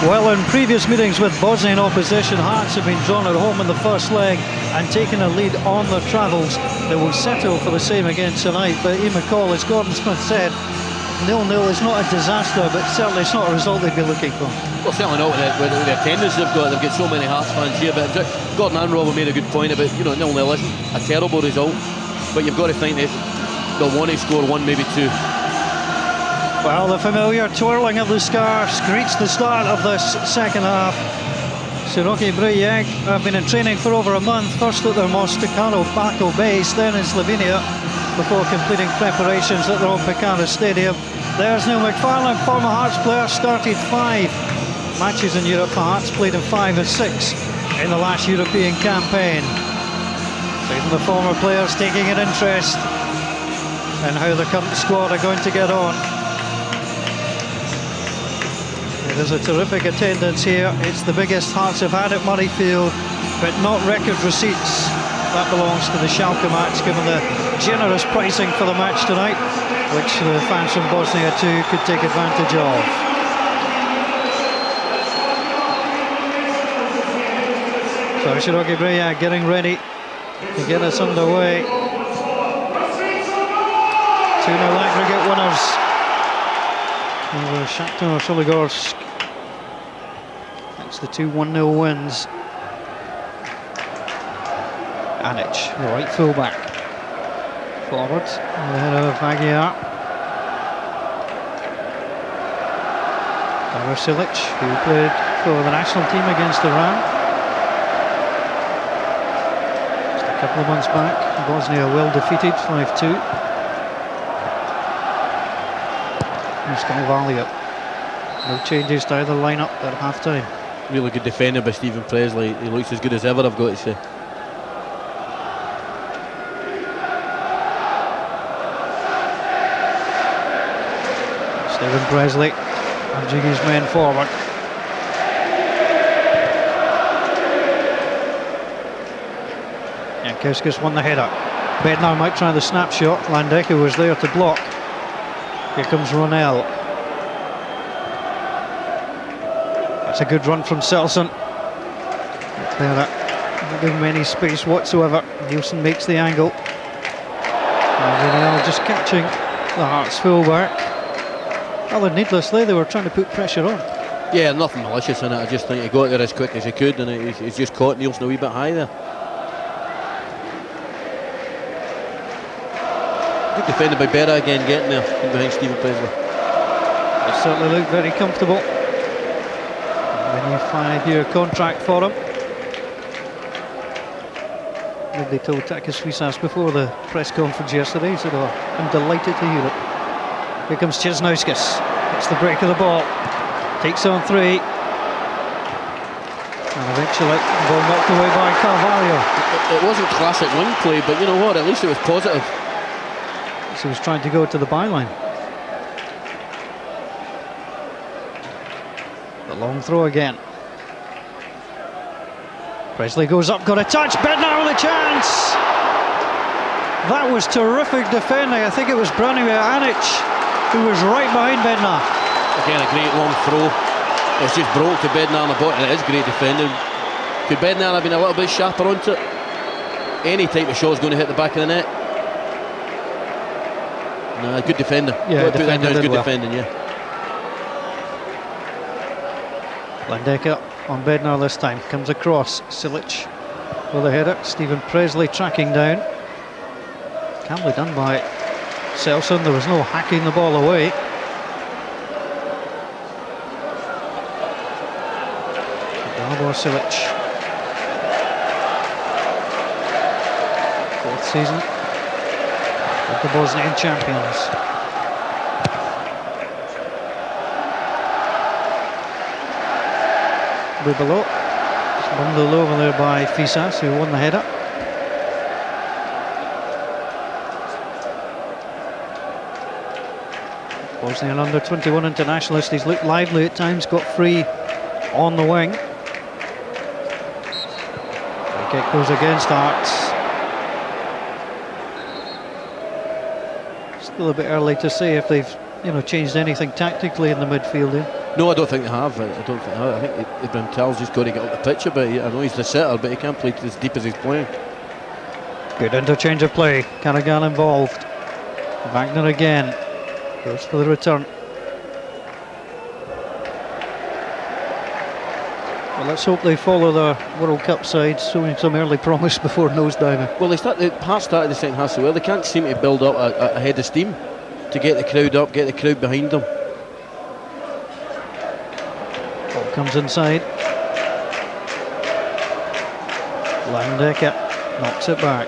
Speaker 1: Well, in previous meetings with Bosnian opposition, Hearts have been drawn at home in the first leg and taken a lead on their travels. They will settle for the same again tonight. But Ian McCall, as Gordon Smith said, 0-0 is not a disaster, but certainly it's not a result they'd be looking for.
Speaker 2: Well, certainly not with the attendance they've got. They've got so many Hearts fans here. But Gordon and Robert made a good point about, 0-0 isn't a terrible result, but you've got to think that they'll want to score one, maybe two.
Speaker 1: Well, the familiar twirling of the scarves greets the start of this second half. Siroki Brijeg have been in training for over a month, first at their Mosticano Baco base, then in Slovenia, before completing preparations at their own Pekara Stadium. There's Neil McFarlane, former Hearts player, started 5 matches in Europe for Hearts, played in 5 and 6 in the last European campaign. Even the former players taking an interest in how the current squad are going to get on. There's a terrific attendance here. It's the biggest Hearts have had at Murrayfield, but not record receipts. That belongs to the Schalke match, given the generous pricing for the match tonight, which the fans from Bosnia too could take advantage of. So Siroki Brijeg getting ready to get us underway. 2-0 aggregate winners over Shakhtar Soligorsk. That's the 2 1-0 wins. Anic, the right fullback. Forward, ahead of Magyar. Silic, who played for the national team against Iran just a couple of months back. Bosnia well defeated, 5-2. Carvalho. No changes to either lineup at half time.
Speaker 2: Really good defender by Stephen Presley. He looks as good as ever, I've got to say.
Speaker 1: Stephen Presley, urging his men forward. Jankowskis won the header. Bednar might try the snapshot. Landeka was there to block. Here comes Ronell. That's a good run from Selson. Not giving him any space whatsoever. Nielsen makes the angle. And Ronell just catching the Hearts fullback. Rather needlessly, they were trying to put pressure on.
Speaker 2: Yeah, nothing malicious in it. I just think he got there as quick as he could, and he's just caught Nielsen a wee bit high there. Good defended by Berra again, getting there in behind Stephen Presley.
Speaker 1: They certainly look very comfortable. A new 5-year contract for him. They told Takis Fisas before the press conference yesterday. He said, "Oh, I'm delighted to hear it." Here comes Česnauskas. Gets the break of the ball. Takes on 3. And eventually, the ball knocked away by Carvalho.
Speaker 2: It wasn't classic wing play, but you know what? At least it was positive.
Speaker 1: So he was trying to go to the byline. The long throw again. Presley goes up, got a touch. Bednar with a chance. That was terrific defending. I think it was Branimir Anic who was right behind Bednar.
Speaker 2: Again, a great long throw. It's just broke to Bednar on the bottom. It is great defending. Could Bednar have been a little bit sharper onto it? Any type of shot is going to hit the back of the net. No, good defender.
Speaker 1: Yeah,
Speaker 2: good defending, yeah.
Speaker 1: Landeka on Bednar this time. Comes across. Silic with a header. Stephen Presley tracking down. Calmly done by Selson. There was no hacking the ball away. Dalibor Silic. 4th season with the Bosnian champions. Below. It's bundled over there by Fisas, who won the header. Bosnian under-21 internationalist. He's looked lively at times, got free on the wing. The kick goes against Hearts. Still a bit early to say if they've changed anything tactically in the midfield here.
Speaker 2: No, I don't think they have. I don't think they have. I think Ibrahim Tal's just got to get up the pitch a bit. I know he's the setter, but he can't play as deep as he's playing.
Speaker 1: Good interchange of play. Carrigan involved. Wagner again. Goes for the return. Well, let's hope they follow the World Cup side, showing some early promise before nosediving.
Speaker 2: Well, Hearts started the second half so well. They can't seem to build up a head of steam to get the crowd up, get the crowd behind them.
Speaker 1: Ball comes inside. Landecker knocks it back.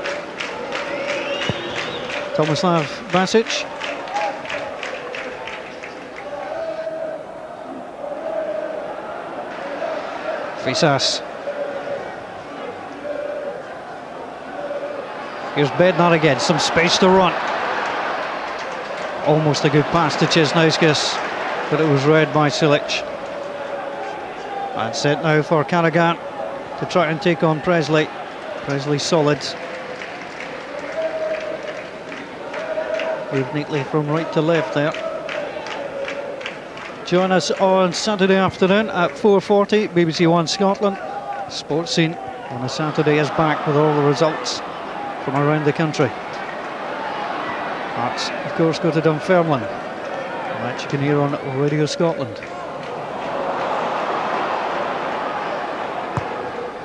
Speaker 1: Tomislav Basic. Fisas. Here's Bednar again, some space to run. Almost a good pass to Česnauskas, but it was read by Silic. And set now for Carrigan to try and take on Presley. Presley solid. Moved neatly from right to left there. Join us on Saturday afternoon at 4:40, BBC One Scotland. Sports Scene on a Saturday is back with all the results from around the country. Hearts, of course, go to Dunfermline. A match you can hear on Radio Scotland.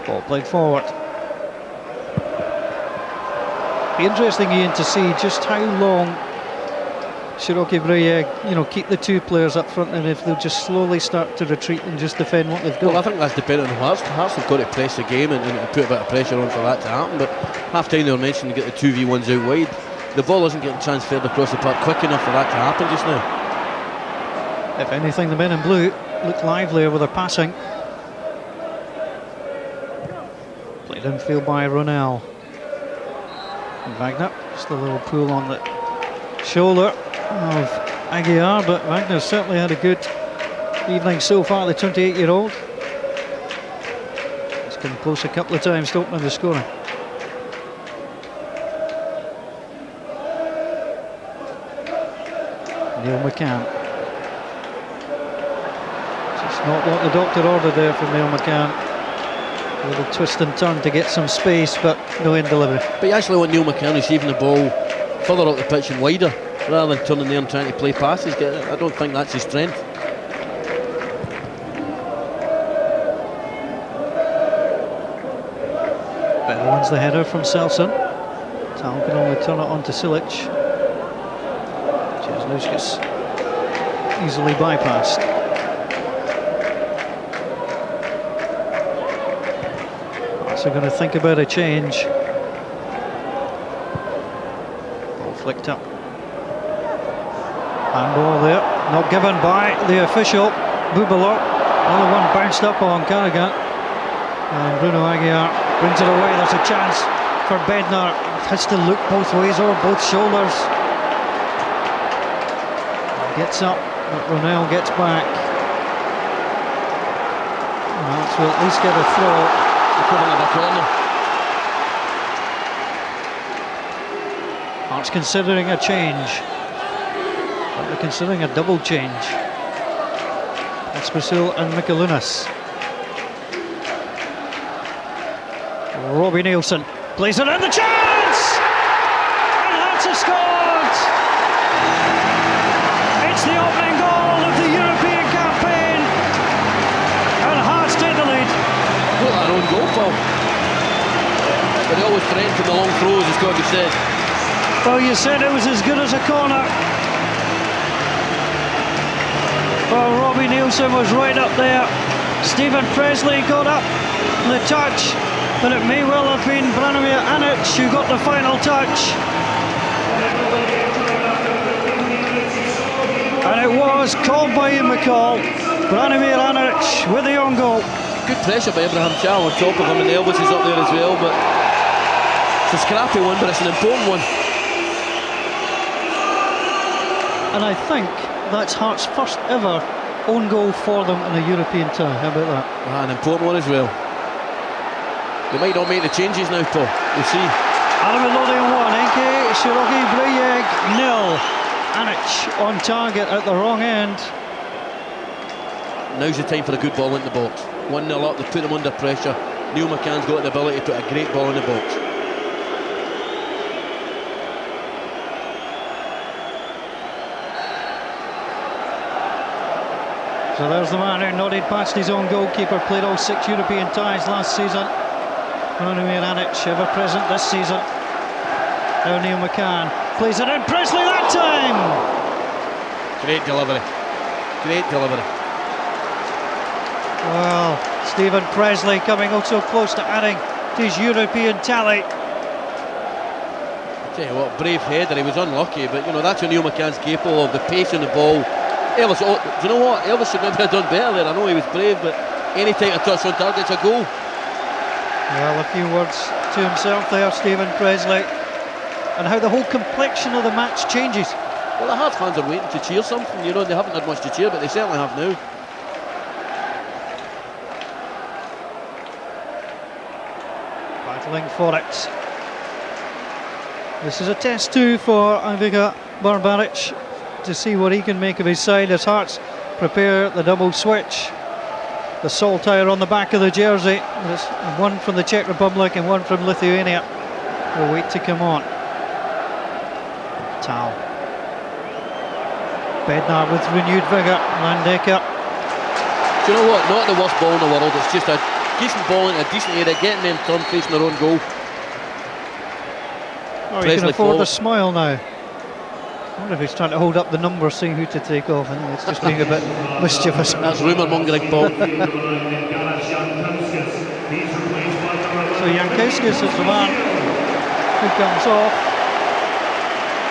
Speaker 1: Ball played forward. Be interesting, Ian, to see just how long Siroki Brijeg, keep the two players up front, and if they'll just slowly start to retreat and just defend what they've got.
Speaker 2: Well, I think that's dependent on Hearts. Hearts have got to press the game and put a bit of pressure on for that to happen, but half time they were mentioning to get the 2v1s out wide. The ball isn't getting transferred across the park quick enough for that to happen just now.
Speaker 1: If anything, the men in blue look livelier with their passing. Played infield by Ronell. And Wagner, just a little pull on the shoulder of Aguiar, but Wagner certainly had a good evening so far, the 28-year-old. He's come close a couple of times to opening the scoring. Neil McCann. Just not what the doctor ordered there from Neil McCann. A little twist and turn to get some space, but no end delivery.
Speaker 2: But you actually want Neil McCann receiving the ball further up the pitch and wider, rather than turning there and trying to play passes. I don't think that's his strength.
Speaker 1: Better one's the header from Selson. Tal can only turn it on to Silic. Česnauskas easily bypassed. So going to think about a change. Ball flicked up. Handball there, not given by the official. Bubalot, another one bounced up on Carrigan. And Bruno Aguiar brings it away. There's a chance for Bednar. Has to look both ways or both shoulders. Gets up, but Ronell gets back. Hearts will at least get a throw.
Speaker 2: Equivalent of a corner.
Speaker 1: Hearts considering a change. But they're considering a double change. That's Brazil and Mikalunas. Robbie Nielsen plays it in, the chance! And Hearts have scored! It's the opening goal of the European campaign, and Hearts take the lead.
Speaker 2: Well, our own goal, Paul. But they always threaten from the long throws, it's got to be said.
Speaker 1: Well, you said it was as good as a corner. Well, Robbie Nielsen was right up there. Stephen Presley got up the touch, but it may well have been Branimir Anic who got the final touch. And it was called by Ian McCall. Branimir Anic with the own goal.
Speaker 2: Good pressure by Ibrahim Tal on top of him, and the Elvis is up there as well, but it's a scrappy one, but it's an important one.
Speaker 1: And I think that's Hearts' first ever own goal for them in a European tie. How about that?
Speaker 2: An important one as well. They might not make the changes now, Paul. We'll see.
Speaker 1: Alamelodian 1, Enke, Siroki, Brijeg 0. Anic on target at the wrong end.
Speaker 2: Now's the time for a good ball in the box. 1-0 up, they put them under pressure. Neil McCann's got the ability to put a great ball in the box.
Speaker 1: So there's the man who nodded past his own goalkeeper, played all 6 European ties last season. Vladimir Anic, ever present this season. Now Neil McCann plays it in, Presley that time!
Speaker 2: Great delivery. Great delivery.
Speaker 1: Well, Stephen Presley coming also close to adding to his European tally.
Speaker 2: I tell you what, brave header, he was unlucky, but you know, that's what Neil McCann's capable of, the pace on the ball. Elvis, do you know what? Elvis should maybe have done better there. I know he was brave, but any time a touch on target's a goal.
Speaker 1: Well, a few words to himself there, Stephen Presley, and how the whole complexion of the match changes.
Speaker 2: Well, the Hearts fans are waiting to cheer something. You know, they haven't had much to cheer, but they certainly have now.
Speaker 1: Battling for it. This is a test too for Ivica Barbaric, to see what he can make of his side as Hearts prepare the double switch. The saltire on the back of the jersey. There's one from the Czech Republic and one from Lithuania. We'll wait to come on. Tal. Bednar with renewed vigour. Landeka.
Speaker 2: Do you know what? Not the worst ball in the world. It's just a decent ball in a decent area, getting them turned facing their own goal.
Speaker 1: Oh, he can afford a smile now. I wonder if he's trying to hold up the number, seeing who to take off. I think it's just being a bit mischievous.
Speaker 2: That's rumour mongering, Paul.
Speaker 1: So Jankowskis is the man who comes off.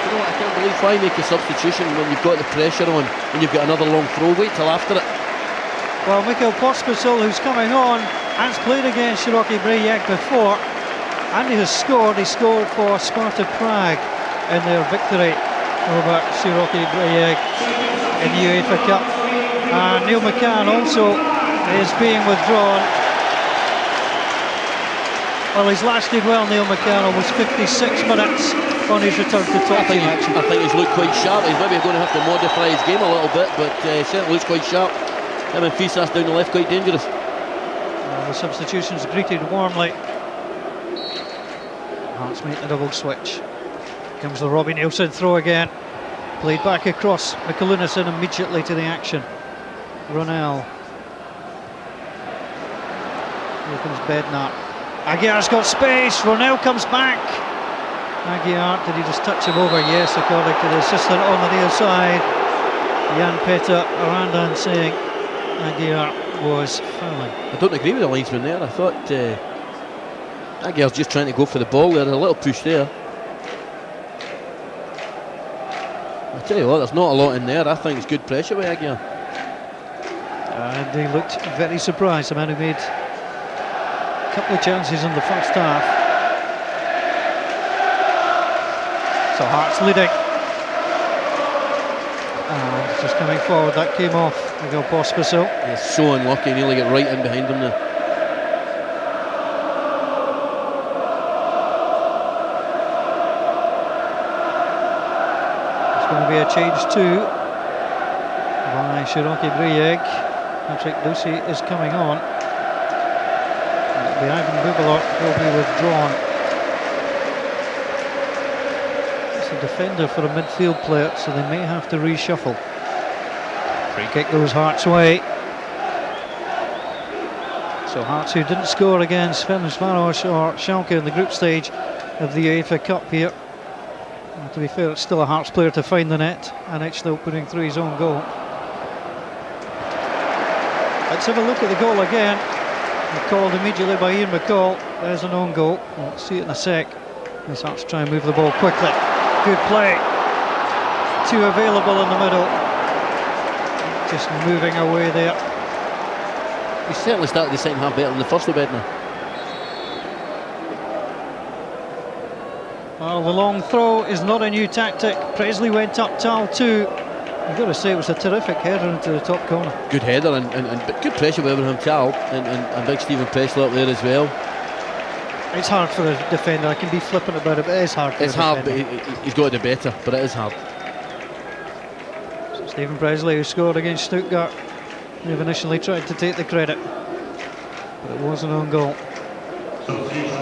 Speaker 2: You know what, I can't believe why make a substitution when you've got the pressure on and you've got another long throw. Wait till after it.
Speaker 1: Well, Mikhail Pospisil, who's coming on, has played against Siroki Brijeg before, and he has scored. He scored for Sparta Prague in their victory over Siroki Brijeg in the UEFA Cup. And Neil McCann also is being withdrawn. Well, he's lasted well, Neil McCann, almost 56 minutes on his return to top team action.
Speaker 2: I think he's looked quite sharp. He's maybe going to have to modify his game a little bit, but he certainly looks quite sharp. Him and Fisas down the left, quite dangerous.
Speaker 1: Well, the substitutions greeted warmly. Hearts make the double switch. Comes the Robbie Nielsen throw again. Played back across. Mikalunason immediately to the action. Ronell. Here comes Bednar. Aguiar's got space. Ronell comes back. Aguiar, did he just touch him over? Yes, according to the assistant on the near side. Jan Peter Arandan saying Aguiar was fouling.
Speaker 2: I don't agree with the linesman there. I thought Aguiar's just trying to go for the ball there. A little push there. I tell you what, there's not a lot in there. I think it's good pressure by Aguiar.
Speaker 1: And he looked very surprised. The man who made a couple of chances in the first half. So Hearts leading. And just coming forward, that came off. Miguel Pospisil.
Speaker 2: He's so unlucky, nearly get right in behind him there.
Speaker 1: Going to be a change too by Siroki Brijeg. Patrick Ducey is coming on. It'll be Ivan Bubalot will be withdrawn. It's a defender for a midfield player, so they may have to reshuffle. Free kick goes Hearts' way. So Hearts, who didn't score against Ferencváros or Schalke in the group stage of the UEFA Cup here. To be fair, it's still a Hearts player to find the net, and it's still putting through his own goal. Let's have a look at the goal again. Called immediately by Ian McCall. There's an own goal. We'll see it in a sec. As Hearts try and move the ball quickly. Good play. Two available in the middle. Just moving away there.
Speaker 2: He certainly started the second half better than the first, though, Bednar.
Speaker 1: Well, the long throw is not a new tactic. Presley went up, Tal too. I've got to say, it was a terrific header into the top corner.
Speaker 2: Good header and good pressure with Abraham Tal and big Stephen Presley up there as well.
Speaker 1: It's hard for the defender. I can be flippant about it, but it is hard for
Speaker 2: It's hard, but he's got to do better, but it is hard.
Speaker 1: So Stephen Presley, who scored against Stuttgart They've initially tried to take the credit, but it wasn't on goal.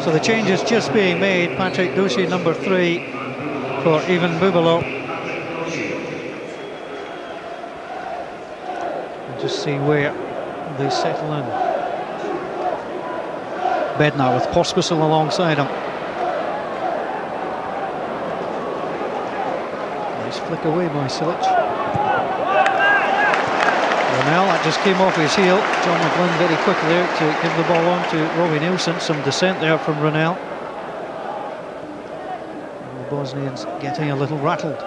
Speaker 1: So the change is just being made. Patrick Douchy, number 3, for Ivan Bubalo. And just see where they settle in. Bednar with Pospisil alongside him. Nice flick away by Silic. Ronell, that just came off his heel. John McGlynn very quickly there to give the ball on to Robbie Nielsen. Some dissent there from Ronell. And the Bosnians getting a little rattled.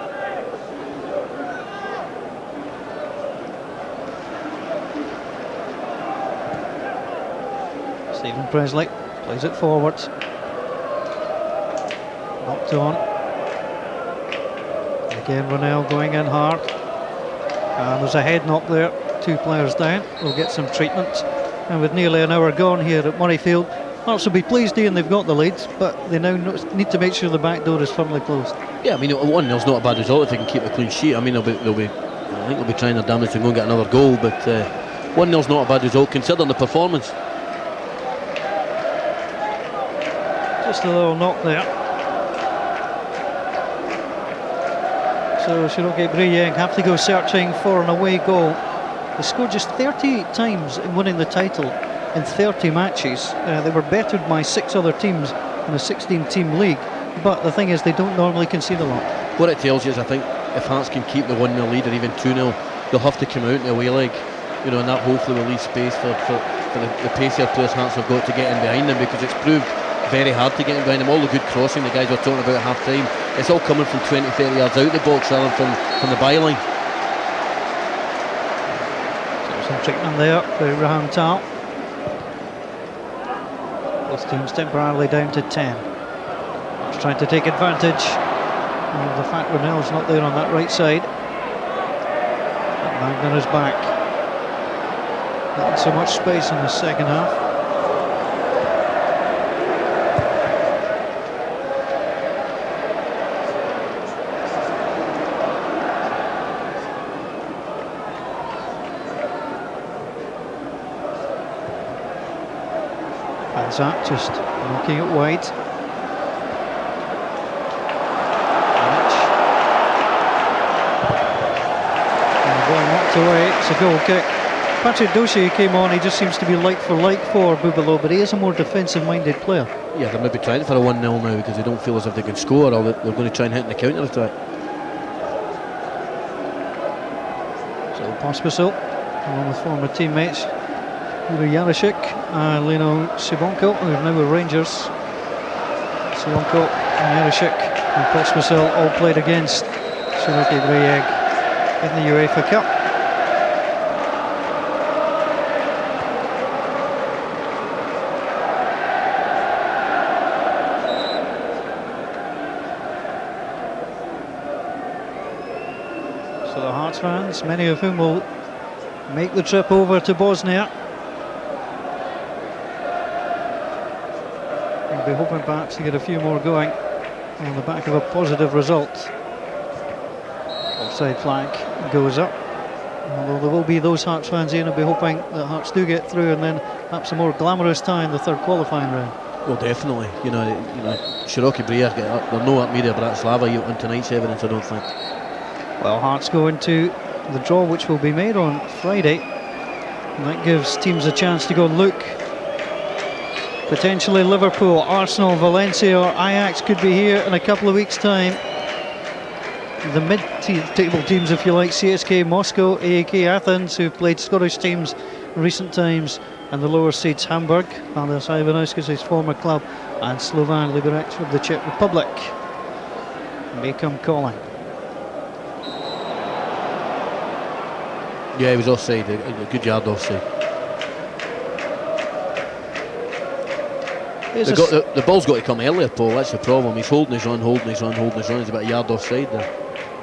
Speaker 1: Stephen Presley plays it forwards. Knocked on. Again Ronell going in hard. And there's a head knock there. 2 players down. We'll get some treatment. And with nearly an hour gone here at Murrayfield, Hearts will be pleased, Ian, they've got the lead, but they now need to make sure the back door is firmly closed. Yeah,
Speaker 2: I mean, 1-0's not a bad result if they can keep a clean sheet. I mean, I think they'll be trying their damnedest to go and get another goal, but 1-0's not a bad result considering the performance.
Speaker 1: Just a little knock there. So Siroki Brijeg have to go searching for an away goal. They scored just 30 times in winning the title in 30 matches. They were bettered by 6 other teams in a 16-team league, but the thing is they don't normally concede a lot.
Speaker 2: What it tells you is, I think, if Hearts can keep the 1-0 lead or even 2-0, they'll have to come out in the away leg, you know, and that hopefully will leave space for the pacier players Hearts have got to get in behind them, because it's proved very hard to get in behind them. All the good crossing the guys were talking about at half time, it's all coming from 20-30 yards out the box rather than from the byline.
Speaker 1: Some treatment there for Ibrahim Tal. Both teams temporarily down to 10. He's trying to take advantage of the fact Ronell's not there on that right side. Magnan is back. Not so much space in the second half. That just knocking it wide. And the ball knocked away. It's a goal kick. Patrick Douchy came on. He just seems to be like for like for Bubalo, but he is a more defensive-minded player.
Speaker 2: Yeah, they're maybe trying for a 1-0 now because they don't feel as if they can score, or they're going to try and hit in the counter-attack.
Speaker 1: So Pospisil, along with former teammates Yuri Jarosik and Lino Sibonko, who are now with Rangers. Sibonko and Jarosik and Pospisil all played against Siroki Brijeg in the UEFA Cup. So the Hearts fans, many of whom will make the trip over to Bosnia, be hoping perhaps to get a few more going on the back of a positive result. Offside flag goes up, although there will be those Hearts fans in who'll be hoping that Hearts do get through and then perhaps a more glamorous tie in the third qualifying round.
Speaker 2: Well, definitely. You know, Siroki Brijeg, they're no Armida Bratislava on tonight's evidence, I don't think.
Speaker 1: Well, Hearts go into the draw, which will be made on Friday, and that gives teams a chance to go and look. Potentially Liverpool, Arsenal, Valencia or Ajax could be here in a couple of weeks' time. The mid-table teams, if you like, CSK Moscow, AEK Athens, who've played Scottish teams in recent times, and the lower seeds Hamburg, Anders Ivanauskas, his former club, and Slovan Liberec from the Czech Republic may come calling.
Speaker 2: Yeah, he was offside, a good yard offside. The ball's got to come earlier, Paul, that's the problem. He's holding his run, he's about a yard offside there.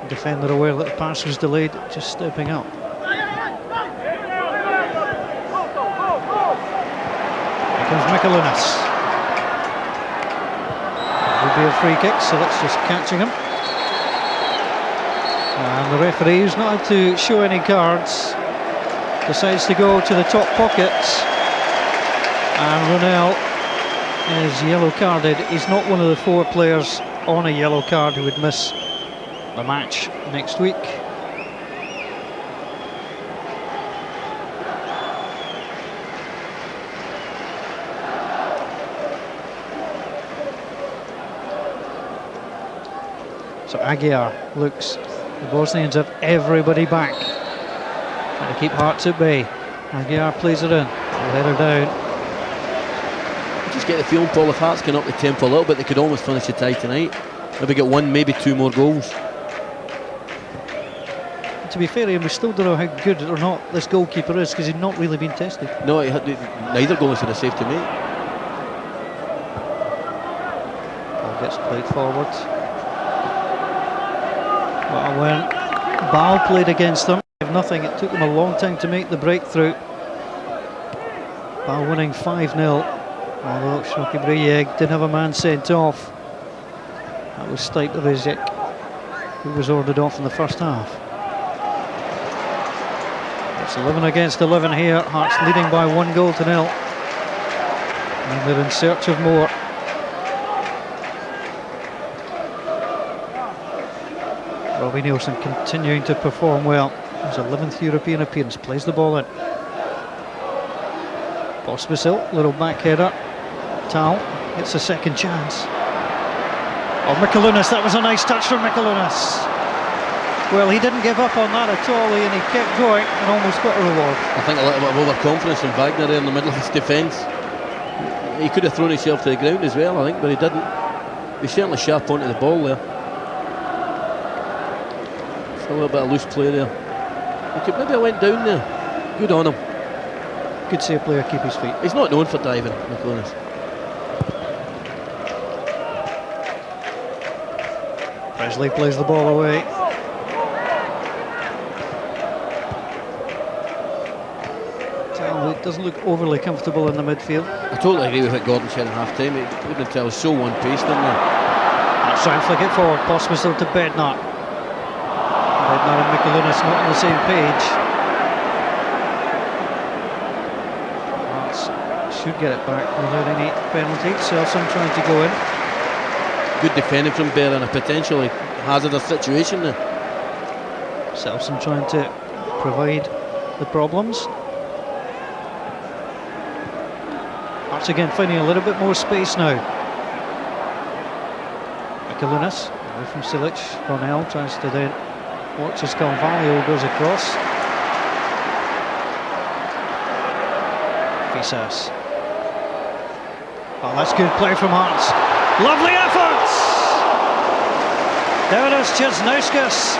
Speaker 1: Defender aware that the pass was delayed, just stepping up. Here comes Michaelinas. It would be a free kick, so that's just catching him. And the referee, who's not had to show any cards, decides to go to the top pockets, and Ronell is yellow carded. He's not one of the 4 players on a yellow card who would miss the match next week. So Aguiar looks, the Bosnians have everybody back, trying to keep Hearts at bay. Aguiar plays it in, let her down.
Speaker 2: I just get the feeling, Paul, if Hearts can up the tempo a little bit, they could almost finish the tie tonight. Maybe get 1, maybe 2 more goals.
Speaker 1: To be fair, we still don't know how good or not this goalkeeper is, because he's not really been tested.
Speaker 2: No, neither goal should have saved to make.
Speaker 1: Ball gets played forward. Well, when Bal played against them, nothing. It took them a long time to make the breakthrough. Bal winning 5-0, although Siroki Brijeg didn't have a man sent off. That was Brijeg, who was ordered off in the first half. It's 11 against 11 here. Hearts leading by 1-0. And they're in search of more. Robbie Nielsen continuing to perform well. His 11th European appearance, plays the ball in. Pospisil, little back header. Tal gets a second chance. Oh, Mikalunas, that was a nice touch from Mikalunas. Well, he didn't give up on that at all, and he kept going and almost got a reward.
Speaker 2: I think a little bit of overconfidence from Wagner there in the middle of his defence. He could have thrown himself to the ground as well, I think, but he didn't. He's certainly sharp onto the ball there. A little bit of loose play there. He could maybe have went down there. Good on him.
Speaker 1: Good see a player keep his feet.
Speaker 2: He's not known for diving, McLenis.
Speaker 1: Presley plays the ball away. It doesn't look overly comfortable in the midfield.
Speaker 2: I totally agree with what Gordon said in half time. Even tell is so one-paced in there.
Speaker 1: That's trying to flick it forward. Pospisil to Bednar. Bednar and Mikalunas not on the same page. Hearts should get it back without any penalty. Selson trying to go in.
Speaker 2: Good defending from Bear in a potentially hazardous situation there.
Speaker 1: Selson trying to provide the problems. Hearts again finding a little bit more space now. Mikalunas away from Silic. Ronell tries to then watch as Carvalho goes across. Fisas. Oh, that's good play from Hearts. Lovely efforts! There it is, Chesnauskas.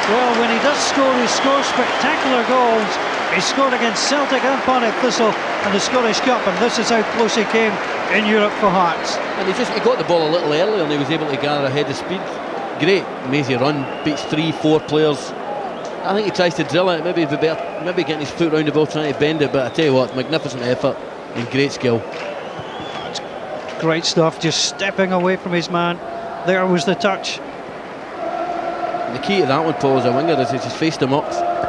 Speaker 1: Well, when he does score, he scores spectacular goals. He scored against Celtic and Partick Thistle in the Scottish Cup, and this is how close he came in Europe for Hearts.
Speaker 2: And he got the ball a little earlier and he was able to gather ahead of speed. Great, amazing run, beats 3-4 players. I think he tries to drill it, maybe getting his foot round the ball, trying to bend it, but I tell you what, magnificent effort and great skill.
Speaker 1: That's great stuff, just stepping away from his man. There was the touch.
Speaker 2: The key to that one, Paul, as a winger, is he's faced him up.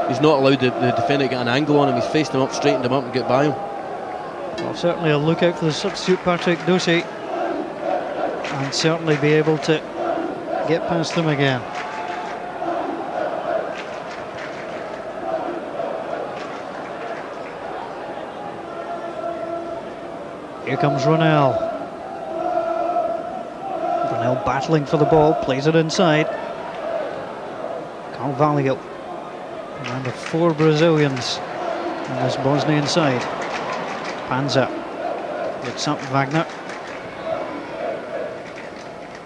Speaker 2: He's not allowed the defender to get an angle on him. He's faced him up, straightened him up and get by him.
Speaker 1: Well, certainly a look out for the substitute Patrick Dosey, and certainly be able to get past them again. Here comes Ronell. Ronell battling for the ball, plays it inside. Carvalho. And the 4 Brazilians on this Bosnian side. Panza gets up Wagner.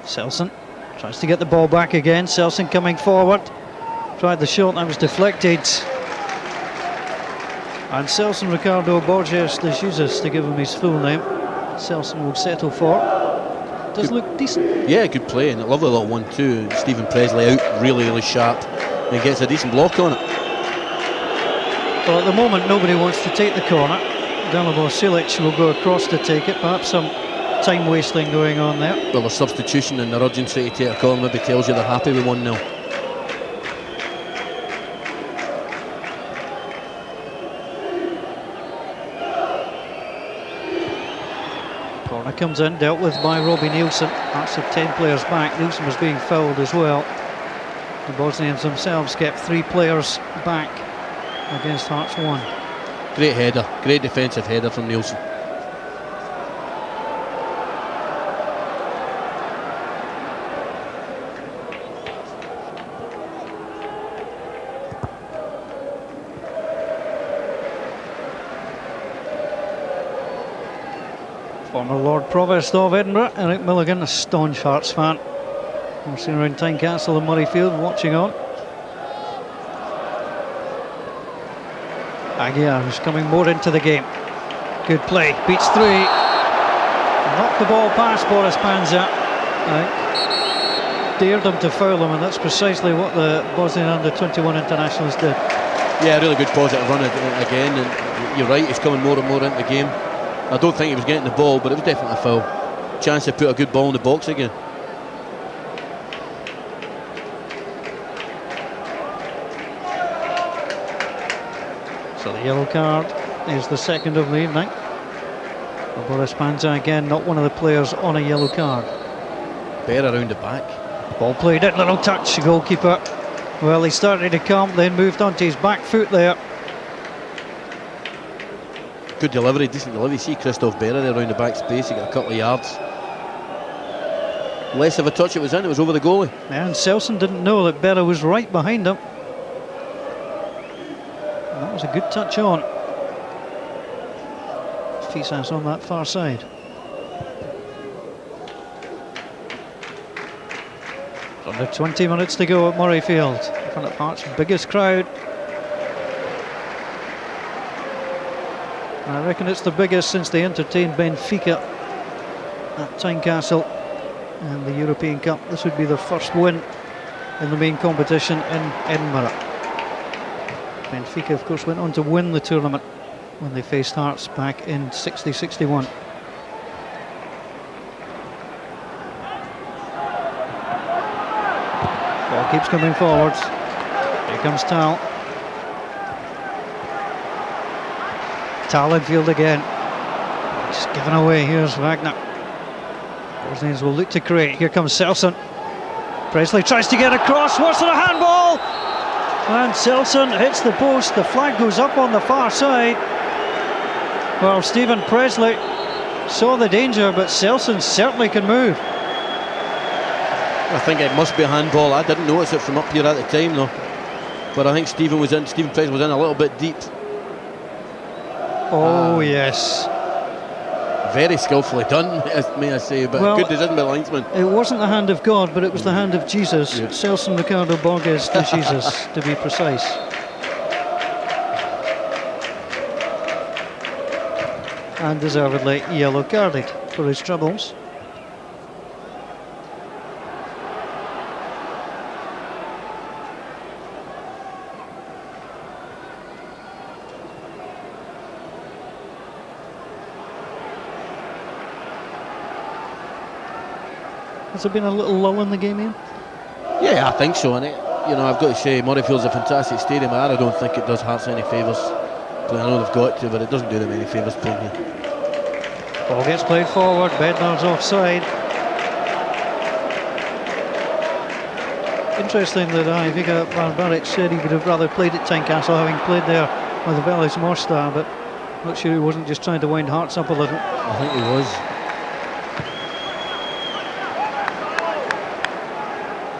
Speaker 1: Selson tries to get the ball back again. Selson coming forward. Tried the shot, that was deflected. And Selson Ricardo Borges de Jesus, to give him his full name. Selson will settle for. Does good, look decent.
Speaker 2: Yeah, good play, and a lovely little 1-2. Stephen Presley out really, really sharp. And he gets a decent block on it.
Speaker 1: Well, at the moment, nobody wants to take the corner. Dalibor Silic will go across to take it. Perhaps some time wasting going on there.
Speaker 2: Well, the substitution and their urgency to take a corner maybe tells you they're happy with 1-0.
Speaker 1: Corner comes in, dealt with by Robbie Nielsen. Hearts have 10 players back. Nielsen was being fouled as well. The Bosnians themselves kept 3 players back against Hearts 1.
Speaker 2: Great header, great defensive header from Nielsen.
Speaker 1: Former Lord Provost of Edinburgh, Eric Milligan, a staunch Hearts fan. We're seen around Tynecastle and Murrayfield watching on. Aguiar, who's coming more into the game. Good play, beats 3. Knocked the ball past Boris Panza. Dared him to foul him, and that's precisely what the Bosnian under-21 internationals did.
Speaker 2: Yeah, really good positive run again, and you're right, he's coming more and more into the game. I don't think he was getting the ball, but it was definitely a foul. Chance to put a good ball in the box again.
Speaker 1: So the yellow card is the second of the evening. Well, Boris Panza again, not one of the players on a yellow card.
Speaker 2: Bear around the back.
Speaker 1: Ball played in, little touch, the goalkeeper. Well, he started to come, then moved onto his back foot there.
Speaker 2: Good delivery, decent delivery. See Christoph Berra there around the back space, he got a couple of yards. Less of a touch, it was in, it was over the goalie.
Speaker 1: Yeah, and Selson didn't know that Berra was right behind him. And that was a good touch on. Fisas on that far side. Under 20 minutes to go at Murrayfield. In front of Hearts' biggest crowd. I reckon it's the biggest since they entertained Benfica at Tynecastle and the European Cup. This would be their first win in the main competition in Edinburgh. Benfica, of course, went on to win the tournament when they faced Hearts back in 60-61. Ball keeps coming forwards. Here comes Tal. Tal in field again. He's given away. Here's Wagner. Bosnians will look to create. Here comes Selson. Presley tries to get across. What's the handball? And Selson hits the post. The flag goes up on the far side. Well, Stephen Presley saw the danger, but Selson certainly can move.
Speaker 2: I think it must be a handball. I didn't notice it from up here at the time though. But I think Stephen Presley was in a little bit deep.
Speaker 1: Oh, yes.
Speaker 2: Very skillfully done, may I say, but well, good decision by the linesman.
Speaker 1: It wasn't the hand of God, but it was the hand of Jesus.
Speaker 2: Yeah.
Speaker 1: Selson Ricardo Borges to Jesus, to be precise. And deservedly yellow carded for his troubles. Has there been a little lull in the game, Ian?
Speaker 2: Yeah, I think so. And I've got to say, Murrayfield's a fantastic stadium. I don't think it does Hearts any favours. I know they've got to, but it doesn't do them any favours playing here.
Speaker 1: Ball gets played forward. Bednar's offside. Interesting that Ivica Barbaric said he would have rather played at Tynecastle, having played there with the Velis Mostar, but not sure he wasn't just trying to wind Hearts up a little.
Speaker 2: I think he was.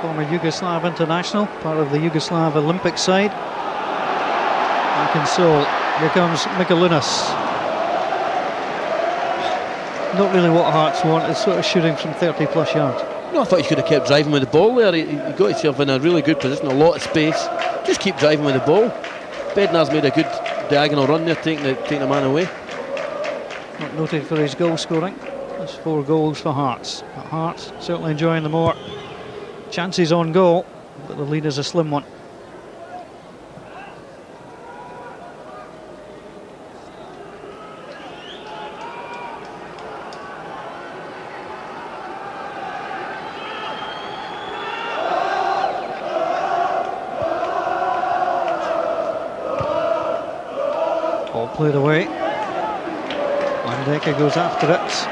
Speaker 1: Former Yugoslav international, part of the Yugoslav Olympic side. Back in Seoul, here comes Mikalunas. Not really what Hearts want, it's sort of shooting from 30 plus yards.
Speaker 2: No, I thought he should have kept driving with the ball there. He got himself in a really good position, a lot of space. Just keep driving with the ball. Bednar's made a good diagonal run there, taking the man away.
Speaker 1: Not noted for his goal scoring. That's 4 goals for Hearts. But Hearts certainly enjoying the more chances on goal, but the lead is a slim one. Ball played away. Landeka goes after it.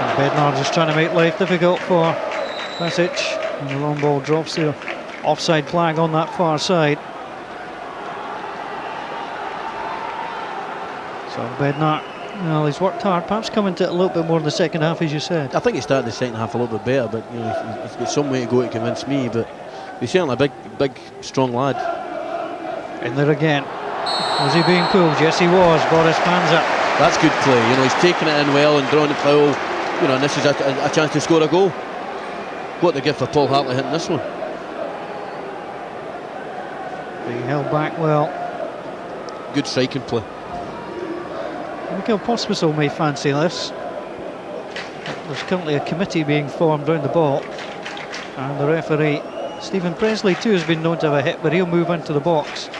Speaker 1: And Bednar just trying to make life difficult for Brijeg. And the long ball drops the offside flag on that far side. So Bednar, well, he's worked hard, perhaps coming to it a little bit more in the second half, as you said.
Speaker 2: I think he started the second half a little bit better, but you know, he's got some way to go to convince me. But he's certainly a big, strong lad.
Speaker 1: In there again. Was he being pulled? Yes, he was. Boris Panzer.
Speaker 2: That's good play. You know, he's taking it in well and drawing the foul. You know, and this is a chance to score a goal. What to give for Paul Hartley hitting this one?
Speaker 1: Being held back well.
Speaker 2: Good striking play.
Speaker 1: Michael Pospisil may fancy this. There's currently a committee being formed round the ball, and the referee Stephen Presley too has been known to have a hit, but he'll move into the box.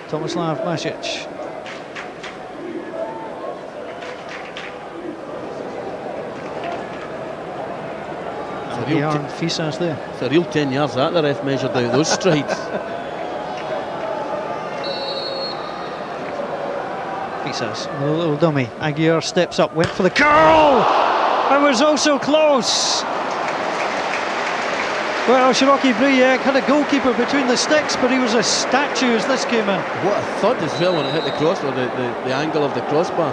Speaker 1: Tomislav Brijeg. Fisas there.
Speaker 2: It's a real 10 yards that the ref measured out those strides.
Speaker 1: Fisas, a little dummy. Aguirre steps up, went for the curl, and was also close. Well, Siroki Brijeg had a goalkeeper between the sticks, but he was a statue as this came in.
Speaker 2: What a thud as well when it hit the crossbar, the angle of the crossbar.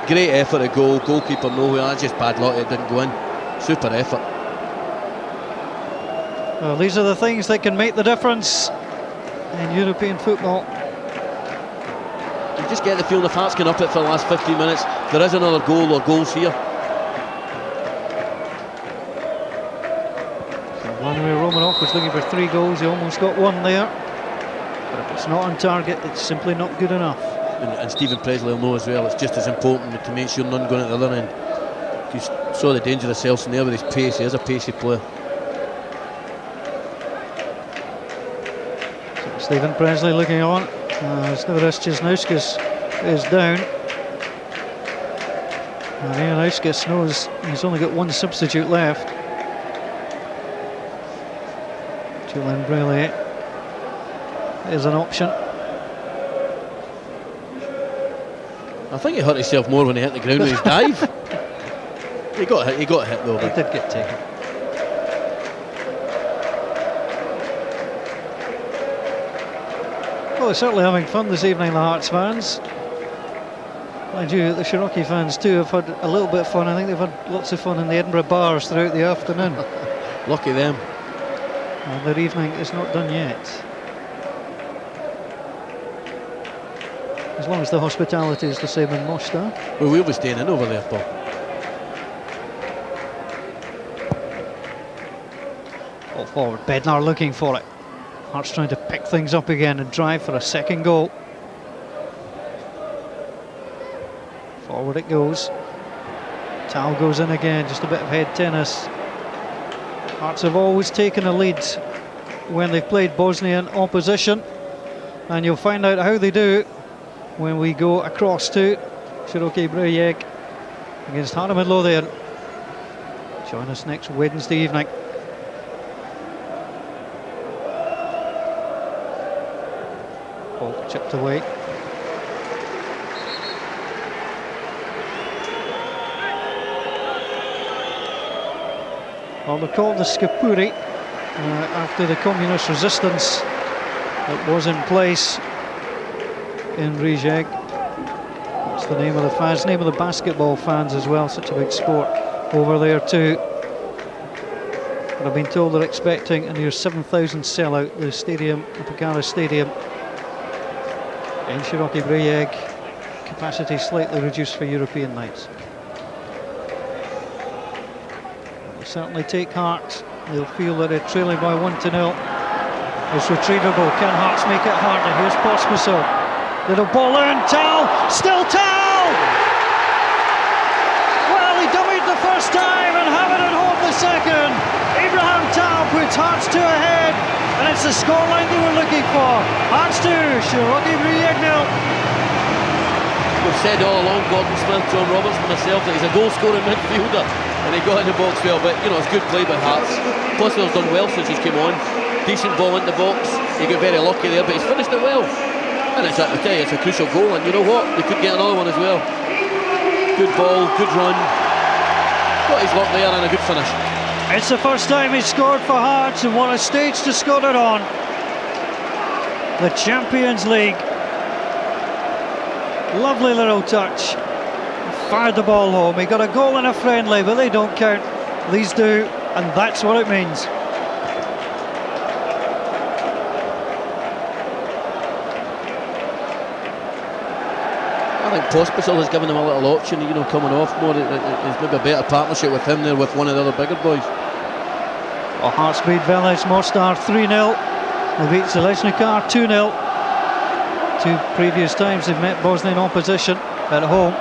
Speaker 2: Great effort at goal, goalkeeper nowhere. That's just bad luck, it didn't go in. Super effort.
Speaker 1: Well, these are the things that can make the difference in European football.
Speaker 2: You just get the feeling if Hearts can up it for the last 15 minutes, there is another goal or goals here.
Speaker 1: Vladimir Romanov was looking for 3 goals, he almost got 1 there. But if it's not on target, it's simply not good enough.
Speaker 2: And Stephen Presley will know as well, it's just as important to make sure none going at the other end. You saw the danger of Selson there with his pace, he is a pacey player.
Speaker 1: Stephen Presley looking on, as Nivaris Jesnauskas is down. And Jesnauskas knows he's only got 1 substitute left. Julian Brele is an option.
Speaker 2: I think he hurt himself more when he hit the ground with his dive. He got hit though.
Speaker 1: He did get taken. Well, they're certainly having fun this evening, the Hearts fans. Mind you, the Siroki fans too have had a little bit of fun. I think they've had lots of fun in the Edinburgh bars throughout the afternoon.
Speaker 2: Lucky them.
Speaker 1: And their evening is not done yet. As long as the hospitality is the same in Mostar.
Speaker 2: Well, we'll be staying in over there, Paul.
Speaker 1: Ball forward, Bednar looking for it. Hearts trying to pick things up again and drive for a second goal. Forward it goes. Tal goes in again, just a bit of head tennis. Hearts have always taken a lead when they've played Bosnian opposition, and you'll find out how they do when we go across to Siroki Brijeg against Hardeman Lothian. Join us next Wednesday evening. Ball chipped away. Well, they're called the Scapuri after the communist resistance that was in place in Brijeg. That's the name of the fans, name of the basketball fans as well, such a big sport over there too. But I've been told they're expecting a near 7,000 sellout, the stadium, the Pagara Stadium in Siroki Brijeg. Capacity slightly reduced for European nights. Certainly take heart. They'll feel that they're trailing by 1-0. It's retrievable. Can Hearts make it harder? Here's Pospisil. Little ball in. Tal. Still Tal. Well, he dummied the first time and hammered it home the second. Ibrahim Tal puts Hearts 2 ahead, and it's the scoreline they were looking for. Hearts 2, Siroki Brijeg 0.
Speaker 2: We've said all along, Gordon Smith, John Roberts and myself, that he's a goal-scoring midfielder. And he got in the box well, but you know, it's good play by Hearts. Pospisil's done well since he's came on. Decent ball in the box. He got very lucky there, but he's finished it well. And I tell you, it's a crucial goal, and you know what? They could get another one as well. Good ball, good run. Got his luck there and a good finish.
Speaker 1: It's the first time he's scored for Hearts, and what a stage to score it on. The Champions League. Lovely little touch. Fired the ball home. He got a goal in a friendly, but they don't count. These do, and that's what it means.
Speaker 2: I think Pospisil has given him a little option, you know, coming off more. It's maybe a better partnership with him there, with one of the other bigger boys.
Speaker 1: Well, Hearts beat Velez Mostar 3-0. They beat Zeleznikar 2-0. Two previous times they've met Bosnian opposition at home.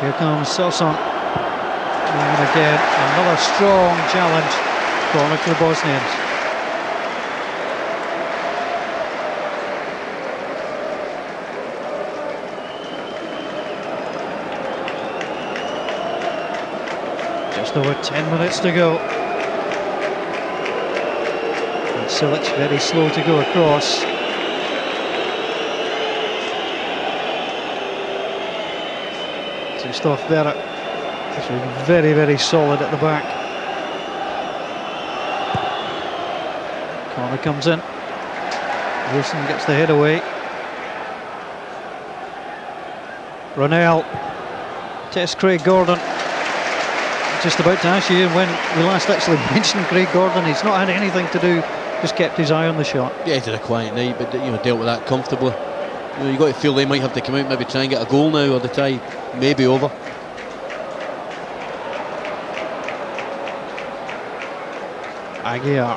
Speaker 1: Here comes Soson. And again, another strong challenge corner to the Bosnians. Just over 10 minutes to go. And Silic very slow to go across. Just off Berra. Very, very solid at the back. Corner comes in. Wilson gets the head away. Ronell tests Craig Gordon. Just about to ask you when we last actually mentioned Craig Gordon. He's not had anything to do, just kept his eye on the shot.
Speaker 2: Yeah, he did a quiet night, but you know, dealt with that comfortably. You know, you got to feel they might have to come out, maybe try and get a goal now, or the tie may be over.
Speaker 1: Aguiar.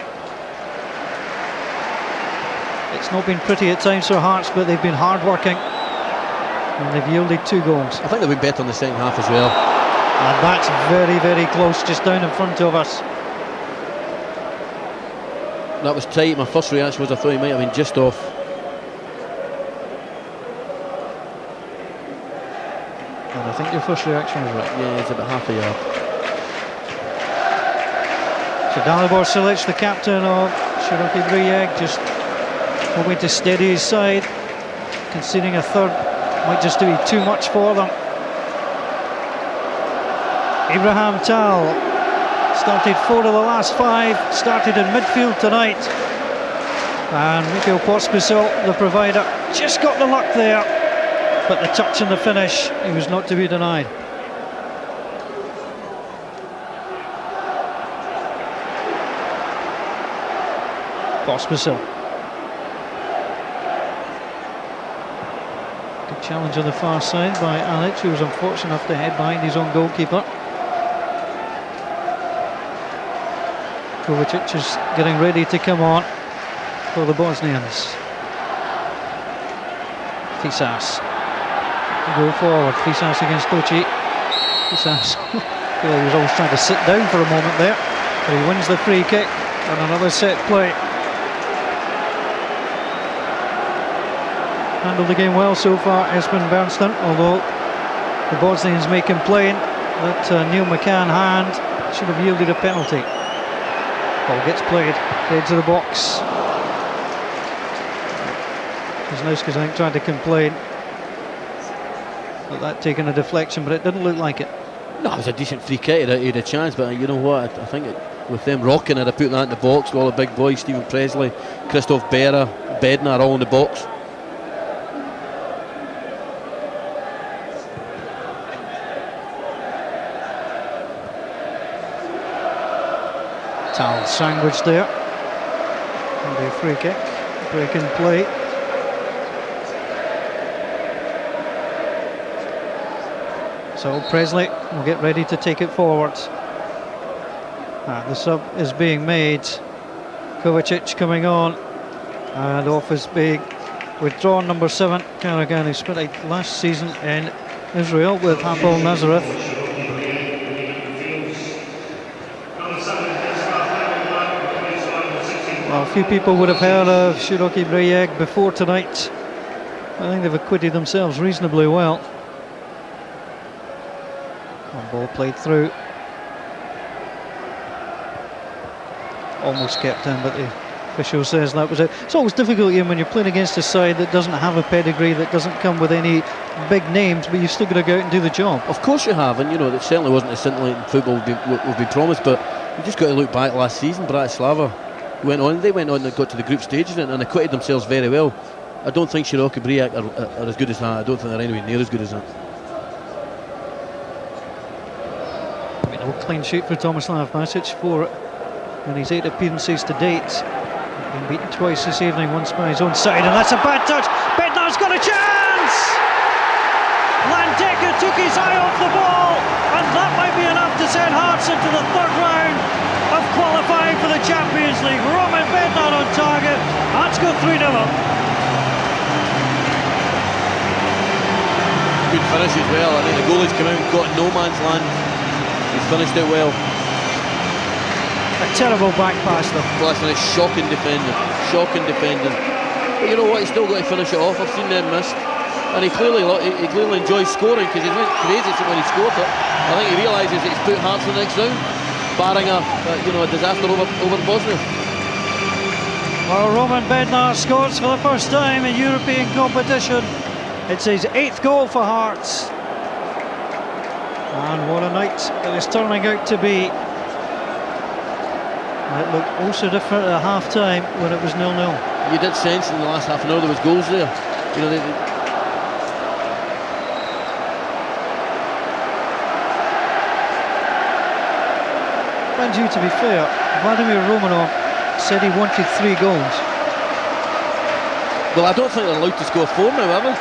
Speaker 1: It's not been pretty at times for Hearts, but they've been hard working and they've yielded 2 goals.
Speaker 2: I think they've been better in the second half as well.
Speaker 1: And that's very, very close, just down in front of us.
Speaker 2: That was tight. My first reaction was I thought he might have been just off.
Speaker 1: And I think your first reaction was right.
Speaker 2: Yeah, it's about half a yard.
Speaker 1: So Dalibor Silic, the captain of Siroki Brijeg, just hoping to steady his side. Conceding a third might just be too much for them. Ibrahim Tal started 4 of the last 5, started in midfield tonight. And Mikhail Pospisil, the provider, just got the luck there. But the touch and the finish, he was not to be denied. Pospisil. Good challenge on the far side by Alic, who was unfortunate enough to head behind his own goalkeeper. Kovacic is getting ready to come on for the Bosnians. Fisas. Go forward. Fisas against Toci. Fisas. He was always trying to sit down for a moment there, but he wins the free kick on another set play. Handled the game well so far, Espen Berntsen, although the Bosnians may complain that Neil McCann hand should have yielded a penalty. Ball gets played, edge of the box. Wisniewski's, I think, trying to complain about that taking a deflection, but it didn't look like it.
Speaker 2: No, it was a decent free kick. He had a chance, but you know what? I think with them rocking it, I put that in the box with all the big boys, Stephen Presley, Christoph Berra, Bednar, all in the box.
Speaker 1: Tal sandwiched there. It'll be a free kick, break in play. So Presley will get ready to take it forward. The sub is being made. Kovacic coming on, and off is being withdrawn. Number 7, Karagan, who spent last season in Israel with Hapoel Nazareth. Well, a few people would have heard of Siroki Brijeg before tonight. I think they've acquitted themselves reasonably well. One ball played through. Almost kept in, but they Official says that was it. It's always difficult, Ian, when you're playing against a side that doesn't have a pedigree, that doesn't come with any big names, but you've still got to go out and do the job.
Speaker 2: Of course you have, and you know, it certainly wasn't as scintillating football we've been promised, but you just got to look back last season. Bratislava went on and got to the group stages and acquitted themselves very well. I don't think Siroki Brijeg are as good as that. I don't think they're anywhere near as good as that.
Speaker 1: I mean, a clean sheet for Tomislav Masic for in his 8 appearances to date. Been beaten twice this evening, once by his own side, and that's a bad touch. Bednar's got a chance! Landeka took his eye off the ball, and that might be enough to send Hearts into the third round of qualifying for the Champions League. Roman Bednar on target. Hearts go 3-0 up.
Speaker 2: Good finish as well. I think the goalie's come out and got no man's land. He's finished it well.
Speaker 1: A terrible back pass though.
Speaker 2: Well, listen, it's shocking defending. But you know what, he's still got to finish it off. I've seen them missed. And he clearly enjoys scoring, because he went crazy when he scored it. I think he realises that he's put Hearts in the next round, barring a disaster over Bosnia.
Speaker 1: Well, Roman Bednar scores for the first time in European competition. It's his 8th goal for Hearts. And what a night it is turning out to be. It looked also different at half-time when it was 0-0.
Speaker 2: You did sense in the last half an hour there was goals there. You know,
Speaker 1: Mind you, to be fair, Vladimir Romanov said he wanted 3 goals.
Speaker 2: well, I don't think they're allowed to score 4 now, are they?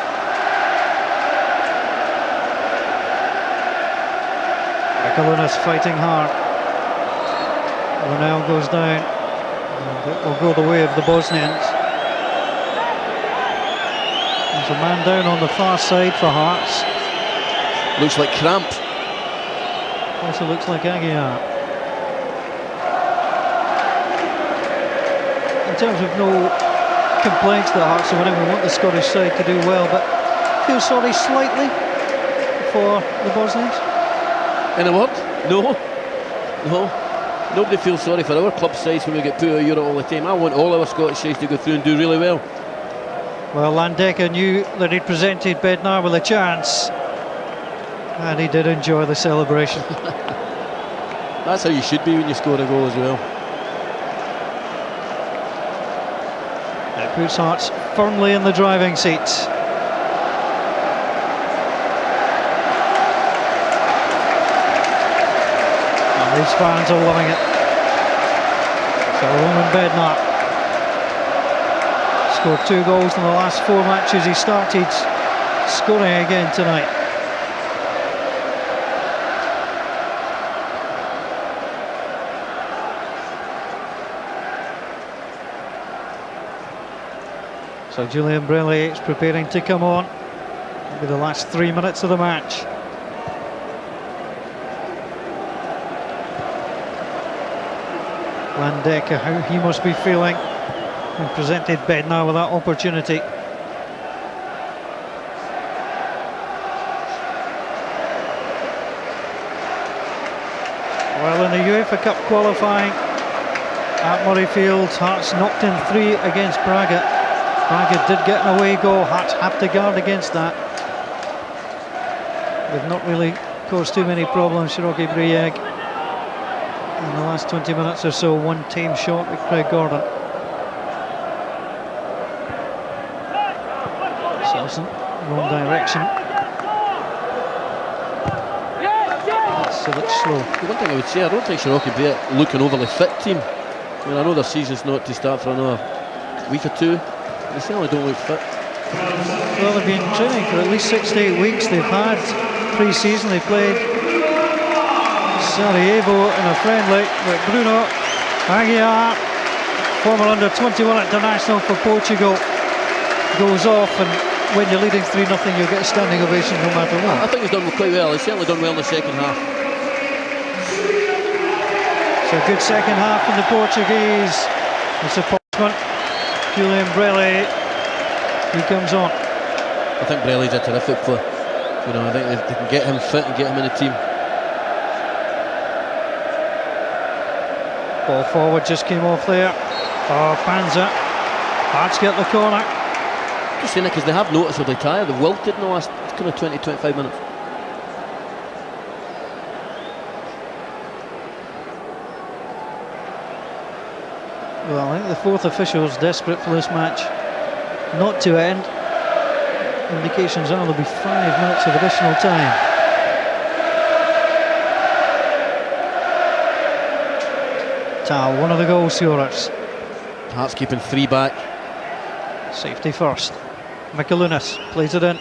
Speaker 1: Kalunas fighting hard. Ronel goes down, and it will go the way of the Bosnians. There's a man down on the far side for Hearts.
Speaker 2: Looks like cramp.
Speaker 1: Also looks like Aguiar. In terms of no complaints that Hearts are winning, we want the Scottish side to do well, but feel sorry slightly for the Bosnians.
Speaker 2: In a word? No. Nobody feels sorry for our club sides when we get put out of Europe all the time. I want all our Scottish sides to go through and do really well.
Speaker 1: Well, Landeka knew that he'd presented Bednar with a chance, and he did enjoy the celebration.
Speaker 2: That's how you should be when you score a goal as well.
Speaker 1: It puts Hearts firmly in the driving seat. These fans are loving it. So Roman Bednar scored 2 goals in the last 4 matches he started, scoring again tonight. So Julian Brele is preparing to come on. It'll be the last 3 minutes of the match. Landeka, how he must be feeling when presented Bednar with that opportunity. Well, in the UEFA Cup qualifying at Murrayfield, Hearts knocked in 3 against Brijeg. Brijeg did get an away goal. Hearts have to guard against that. They've not really caused too many problems, Siroki Brijeg. In the last 20 minutes or so, 1 tame shot with Craig Gordon. Selson, wrong direction. It's a bit slow.
Speaker 2: The one thing I would say, I don't think Siroki Brijeg look an overly fit team. I mean, I know their season's not to start for another week or 2. They certainly don't look fit.
Speaker 1: Well, they've been training for at least 6 to 8 weeks. They've had pre-season. They played Sarajevo in a friendly with Bruno Aguiar, former under-21 international for Portugal, goes off, and when you're leading 3-0 you'll get a standing ovation no matter what.
Speaker 2: I think he's done quite well. He's certainly done well in the second half.
Speaker 1: So a good second half from the Portuguese. Disappointment. Julian Brele, he comes on.
Speaker 2: I think Brele's a terrific player. You know, I think they can get him fit and get him in the team.
Speaker 1: Ball forward just came off there. Oh, Panza. Hearts get the corner.
Speaker 2: Just saying it because they have noticeably tired. They've wilted in the last kind of 20-25 minutes.
Speaker 1: Well, I think the fourth official is desperate for this match not to end. Indications are there'll be 5 minutes of additional time. Tal, one of the goal scorers.
Speaker 2: Hearts keeping 3 back.
Speaker 1: Safety first. Mikalunas plays it in.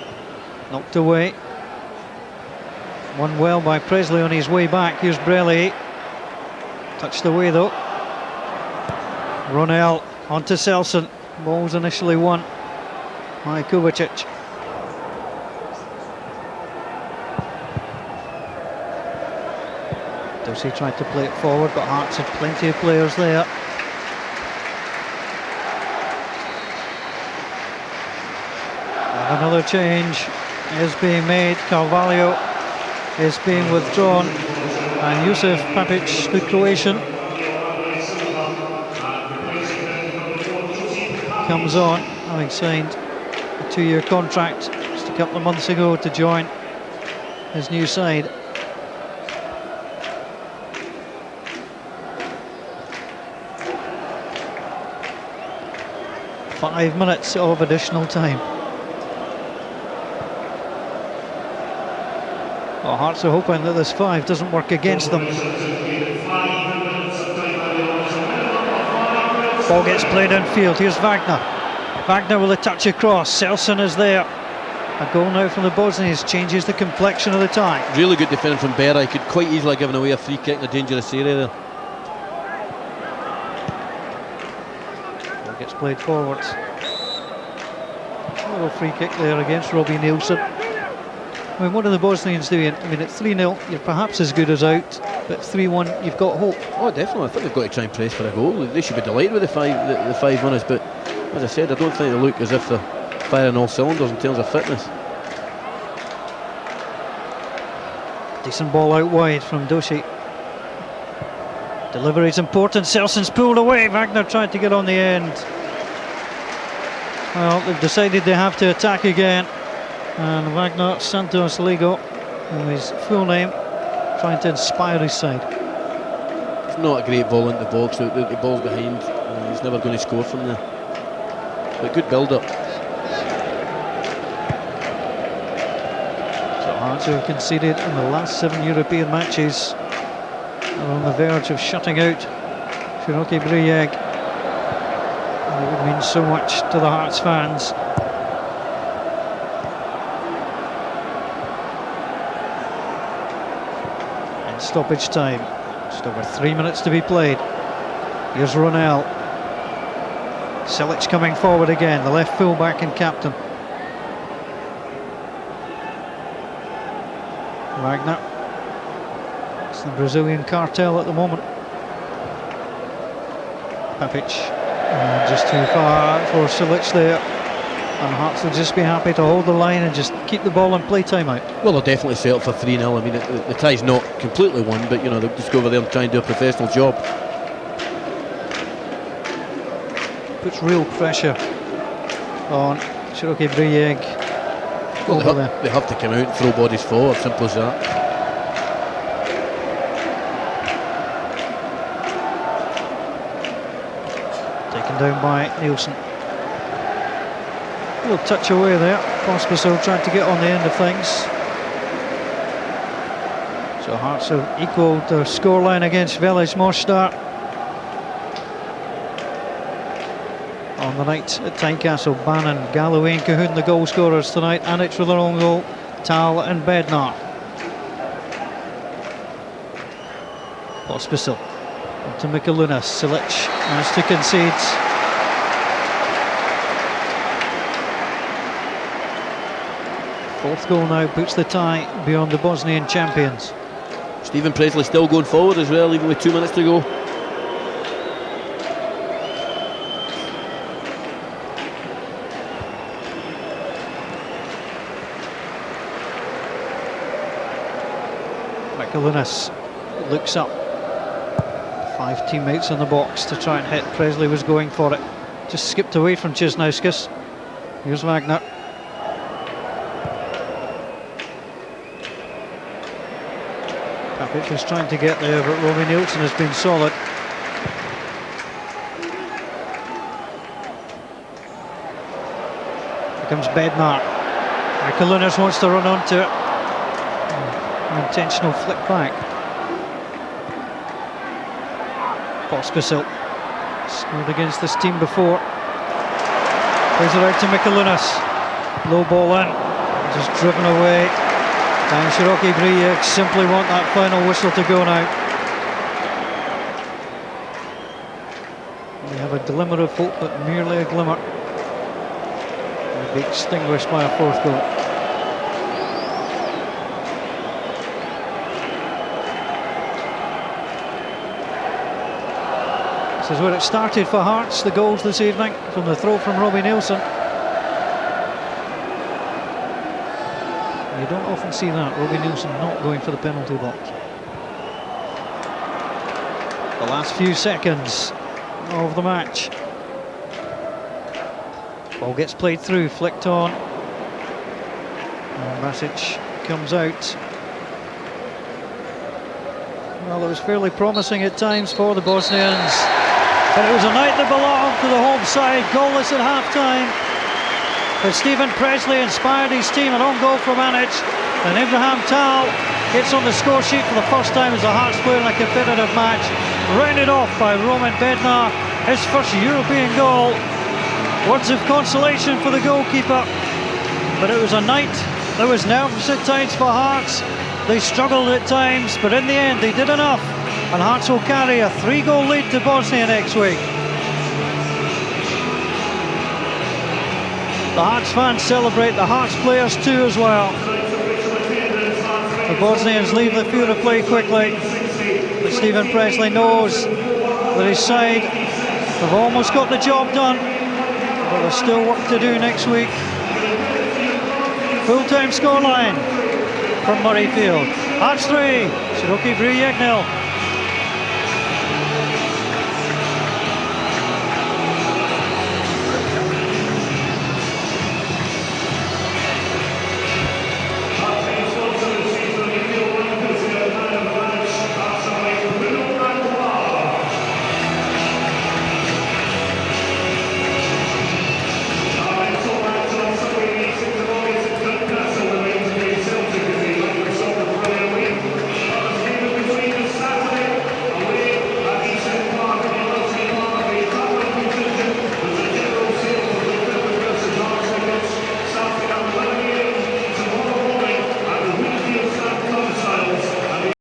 Speaker 1: Knocked away. Won well by Presley on his way back. Here's Brelli. Touched away though. Ronell on to Selson. Ball's initially won by Kovacic. Dorsey tried to play it forward, but Hearts had plenty of players there. And another change is being made. Carvalho is being withdrawn, and Yusuf Papic, the Croatian, comes on, having signed a 2-year contract just a couple of months ago to join his new side. Five minutes of additional time. Well, Hearts are hoping that this 5 doesn't work against them. Ball gets played infield. Here's Wagner. Wagner with a touch across. Selson is there. A goal now from the Bosnians changes the complexion of the tie.
Speaker 2: Really good defending from Brijeg. Could quite easily have given away a free kick in a dangerous area there.
Speaker 1: Ball gets played forwards. A little free kick there against Robbie Nielsen. I mean, what are the Bosnians doing? I mean, at 3-0, you're perhaps as good as out, but 3-1, you've got hope.
Speaker 2: Oh, definitely. I think they've got to try and press for a goal. They should be delighted with the five minutes, but as I said, I don't think they look as if they're firing all cylinders in terms of fitness.
Speaker 1: Decent ball out wide from Doshi. Delivery's important. Selson's pulled away. Wagner tried to get on the end. Well, they've decided they have to attack again. And Wagner Santos Ligo, his full name, trying to inspire his side.
Speaker 2: It's not a great ball into the box. The ball's behind. He's never going to score from there. But good build-up.
Speaker 1: So Hearts, who have conceded in the last 7 European matches, are on the verge of shutting out Siroki Brijeg. And it would mean so much to the Hearts fans. Stoppage time. Just over 3 minutes to be played. Here's Ronell. Silic coming forward again, the left full-back and captain. Wagner. It's the Brazilian cartel at the moment. Papic. Just too far for Silic there. And Hearts will just be happy to hold the line and just keep the ball and play time out.
Speaker 2: Well, they'll definitely settle for 3-0. I mean, the tie's not completely won, but you know, they'll just go over there and try and do a professional job.
Speaker 1: Puts real pressure on Siroki Brijeg.
Speaker 2: Well, they have to come out and throw bodies forward, simple as that.
Speaker 1: Taken down by Nielsen. A little touch away there. Pospisil tried to get on the end of things. So Hearts have equalled their scoreline against Velez Mostar on the night at Tynecastle. Bannon, Galloway and Cahoon the goal scorers tonight. Anic with their own goal. Tal and Bednar. Pospisil to Mikalunas. Silic has to concede. Fourth goal now puts the tie beyond the Bosnian champions.
Speaker 2: Stephen Presley still going forward as well, even with 2 minutes to go.
Speaker 1: Mikalunas looks up. 5 teammates in the box to try and hit. Presley was going for it. Just skipped away from Cisnauskas. Here's Wagner. Papic was trying to get there, but Romy Nielsen has been solid. Here comes Bednar. Mikalunas wants to run onto it. An intentional flick back. Pospisil scored against this team before. Plays it out to Mikalunas. Low ball in. Just driven away. And Siroki Brijeg simply want that final whistle to go now. We have a glimmer of hope, but merely a glimmer. They'll be extinguished by a 4th goal. This is where it started for Hearts, the goals this evening, from the throw from Robbie Nielsen. You don't often see that, Robbie Nielsen not going for the penalty box. The last few seconds of the match. Ball gets played through, flicked on. And Masic comes out. Well, it was fairly promising at times for the Bosnians. But it was a night that belonged to the home side, goalless at half-time. But Stephen Presley inspired his team, an own goal from Anic, and Ibrahim Tal gets on the score sheet for the first time as a Hearts player in a competitive match, rounded off by Roman Bednar, his first European goal. Words of consolation for the goalkeeper, but it was a night that was nervous at times for Hearts. They struggled at times, but in the end they did enough, and Hearts will carry a 3-goal lead to Bosnia next week. The Hearts fans celebrate, the Hearts players too as well. The Bosnians leave the field of play quickly, but Stephen Presley knows that his side have almost got the job done, but there's still work to do next week. Full-time scoreline from Murrayfield. Hearts 3, Siroki Brijeg 0.